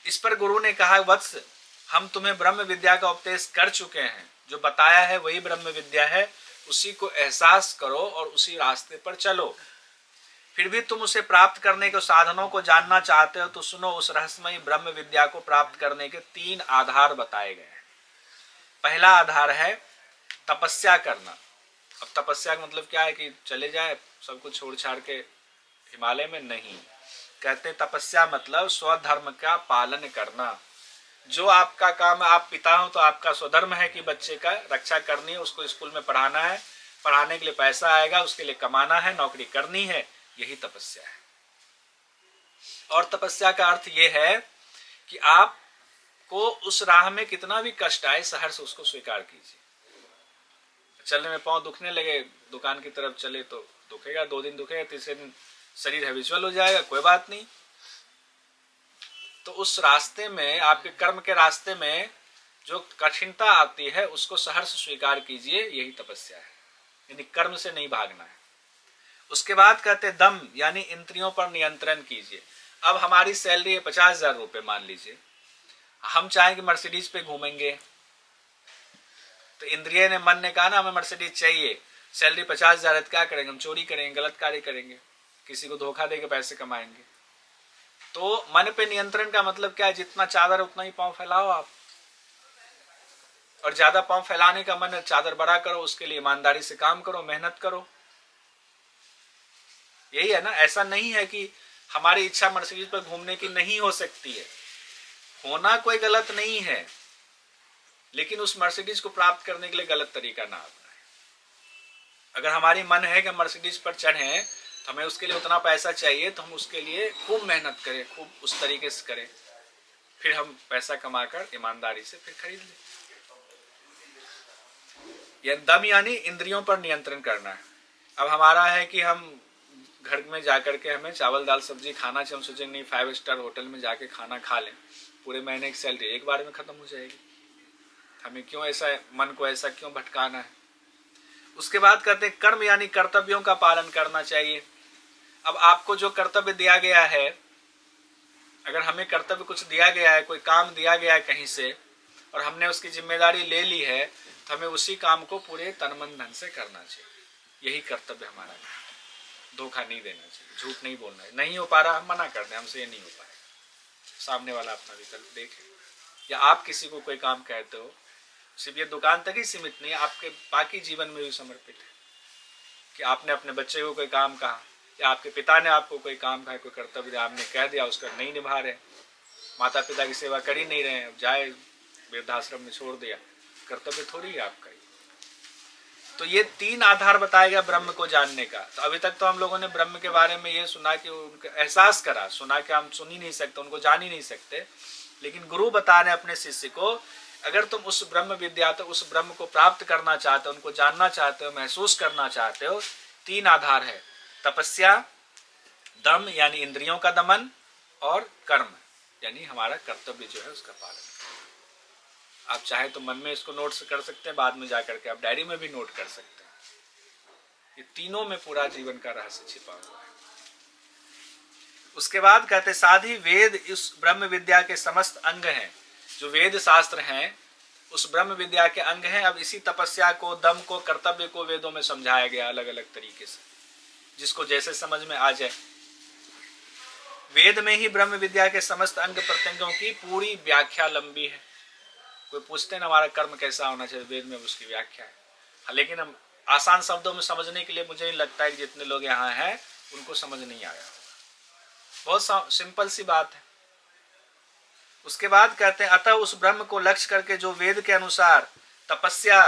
इस पर गुरु ने कहा, वत्स, हम तुम्हें ब्रह्म विद्या का उपदेश कर चुके हैं, जो बताया है वही ब्रह्म विद्या है, उसी को एहसास करो और उसी रास्ते पर चलो। फिर भी तुम उसे प्राप्त करने के साधनों को जानना चाहते हो, तो सुनो, उस रहस्यमयी ब्रह्म विद्या को प्राप्त करने के 3 आधार बताए गए हैं। पहला आधार है तपस्या करना। अब तपस्या का मतलब क्या है कि चले जाए सब कुछ छोड़ छाड़ के हिमालय में? नहीं। कहते तपस्या मतलब स्वधर्म का पालन करना। जो आपका काम है, आप पिता हो तो आपका स्वधर्म है कि बच्चे का रक्षा करनी है, उसको स्कूल में पढ़ाना है, पढ़ाने के लिए पैसा आएगा, उसके लिए कमाना है, नौकरी करनी है, यही तपस्या है। और तपस्या का अर्थ यह है कि आपको उस राह में कितना भी कष्ट आए, सहर्ष उसको स्वीकार कीजिए। चलने में पांव दुखने लगे, दुकान की तरफ चले तो दुखेगा, 2 दिन दुखेगा, तीसरे दिन शरीर हैबिचुअल हो जाएगा, कोई बात नहीं। तो उस रास्ते में, आपके कर्म के रास्ते में जो कठिनता आती है, उसको सहर्ष स्वीकार कीजिए, यही तपस्या है। यानी कर्म से नहीं भागना है। उसके बाद कहते हैं दम यानी इंद्रियों पर नियंत्रण कीजिए। अब हमारी सैलरी है 50,000 रुपये मान लीजिए, हम चाहें कि मर्सिडीज पे घूमेंगे, तो इंद्रिय ने, मन ने कहा ना हमें मर्सिडीज चाहिए, सैलरी 50,000 है, क्या करेंगे? हम चोरी करेंगे, गलत कार्य करेंगे, किसी को धोखा देके पैसे कमाएंगे। तो मन पे नियंत्रण का मतलब क्या है? जितना चादर उतना ही पांव फैलाओ आप, और ज्यादा पांव फैलाने का मन है, चादर बड़ा करो, उसके लिए ईमानदारी से काम करो, मेहनत करो। यही है ना। ऐसा नहीं है कि हमारी इच्छा मर्सिडीज पर घूमने की नहीं हो सकती है, होना कोई गलत नहीं है, लेकिन उस मर्सिडीज को प्राप्त करने के लिए गलत तरीका ना अपनाएं। अगर हमारी मन है कि मर्सिडीज पर चढ़े तो हमें उसके लिए उतना पैसा चाहिए, तो हम उसके लिए खूब मेहनत करें, खूब उस तरीके से करें, फिर हम पैसा कमाकर ईमानदारी से फिर खरीद लें। यह दम यानी इंद्रियों पर नियंत्रण करना है। अब हमारा है कि हम घर में जाकर के हमें चावल दाल सब्जी खाना चाहिए, हम सोचेंगे नहीं 5 स्टार होटल में जाके खाना खा लें, पूरे महीने की सैलरी एक बार में खत्म हो जाएगी, हमें क्यों ऐसा, मन को ऐसा क्यों भटकाना है। उसके बाद कहते हैं कर्म यानी कर्तव्यों का पालन करना चाहिए। अब आपको जो कर्तव्य दिया गया है, अगर हमें कर्तव्य कुछ दिया गया है, कोई काम दिया गया है कहीं से, और हमने उसकी जिम्मेदारी ले ली है, तो हमें उसी काम को पूरे तन मन धन से करना चाहिए। यही कर्तव्य हमारा है। धोखा नहीं देना चाहिए, झूठ नहीं बोलना है। नहीं हो पा रहा, हम मना कर दें, हमसे ये नहीं हो पाएगा, सामने वाला अपना विकल्प देखे। या आप किसी को कोई काम कहते हो, सिर्फ ये दुकान तक ही सीमित नहीं है, आपके बाकी जीवन में भी समर्पित है कि आपने अपने बच्चे को कोई काम कहा, या आपके पिता ने आपको कोई काम कहा, कोई कर्तव्य आपने कह दिया, उसका नहीं निभा रहे, माता पिता की सेवा कर ही नहीं रहे हैं, जाए वृद्धाश्रम में छोड़ दिया, कर्तव्य थोड़ी है आपका। तो ये 3 आधार बताया गया ब्रह्म को जानने का। तो अभी तक तो हम लोगों ने ब्रह्म के बारे में ये सुना कि उनका एहसास करा, सुना कि हम सुन ही नहीं सकते, उनको जान ही नहीं सकते, लेकिन गुरु बता रहे अपने शिष्य को, अगर तुम उस ब्रह्म विद्या, तो उस ब्रह्म को प्राप्त करना चाहते हो, उनको जानना चाहते हो, महसूस करना चाहते हो, 3 आधार है, तपस्या, दम यानी इंद्रियों का दमन, और कर्म यानी हमारा कर्तव्य जो है उसका पालन। आप चाहे तो मन में इसको नोट कर सकते हैं, बाद में जाकर के आप डायरी में भी नोट कर सकते हैं। ये तीनों में पूरा जीवन का रहस्य छिपा हुआ है। उसके बाद कहते साधी वेद इस ब्रह्म विद्या के समस्त अंग हैं। जो वेद शास्त्र हैं उस ब्रह्म विद्या के अंग हैं। अब इसी तपस्या को, दम को, कर्तव्य को वेदों में समझाया गया अलग अलग तरीके से, जिसको जैसे समझ में आ जाए। वेद में ही ब्रह्म विद्या के समस्त अंग प्रत्यंगों की पूरी व्याख्या लंबी है। कोई पूछते हैं ना हमारा कर्म कैसा होना चाहिए, वेद में उसकी व्याख्या है। लेकिन हम आसान शब्दों में समझने के लिए मुझे नहीं लगता है कि जितने लोग यहाँ हैं उनको समझ नहीं आया। बहुत सिंपल सी बात है। उसके बाद कहते हैं अतः उस ब्रह्म को लक्ष्य करके जो वेद के अनुसार तपस्या,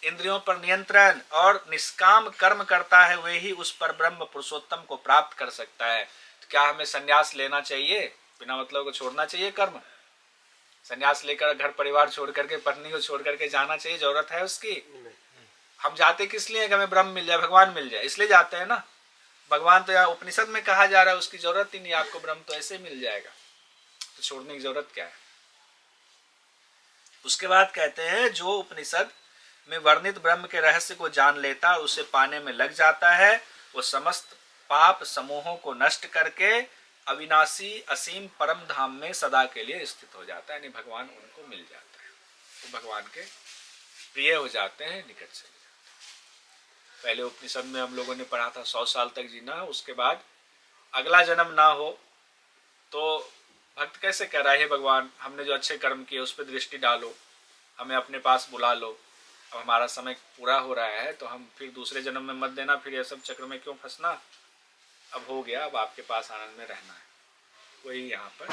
इंद्रियों पर नियंत्रण और निष्काम कर्म करता है, वही ही उस पर ब्रह्म पुरुषोत्तम को प्राप्त कर सकता है। तो क्या हमें संन्यास लेना चाहिए, बिना मतलब को छोड़ना चाहिए कर्म? संन्यास लेकर घर परिवार छोड़ करके, पत्नी को छोड़ करके जाना चाहिए? जरूरत है उसकी? हम जाते किस लिए? कि हमें ब्रह्म मिल जाए, भगवान मिल जाए, इसलिए जाते हैं ना। भगवान तो यहाँ उपनिषद में कहा जा रहा है उसकी जरूरत ही नहीं, आपको ब्रह्म तो ऐसे मिल जाएगा, तो छोड़ने की जरूरत क्या है? उसके बाद कहते हैं जो उपनिषद में वर्णित ब्रह्म के रहस्य को जान लेता, उसे पाने में लग जाता है, वो समस्त पाप समूहों को नष्ट करके अविनाशी असीम परम धाम में सदा के लिए स्थित हो जाता है। यानी भगवान उनको मिल जाता है, वो भगवान के प्रिय हो जाते हैं, निकट से। पहले उपनिषद में हम लोगों ने पढ़ा था 100 साल तक जीना, उसके बाद अगला जन्म ना हो। तो भक्त कैसे कह रहा है, भगवान हमने जो अच्छे कर्म किए उस पर दृष्टि डालो, हमें अपने पास बुला लो, अब हमारा समय पूरा हो रहा है, तो हम फिर दूसरे जन्म में मत देना, फिर ये सब चक्र में क्यों फंसना, अब हो गया, अब आपके पास आनंद में रहना है। वही यहाँ पर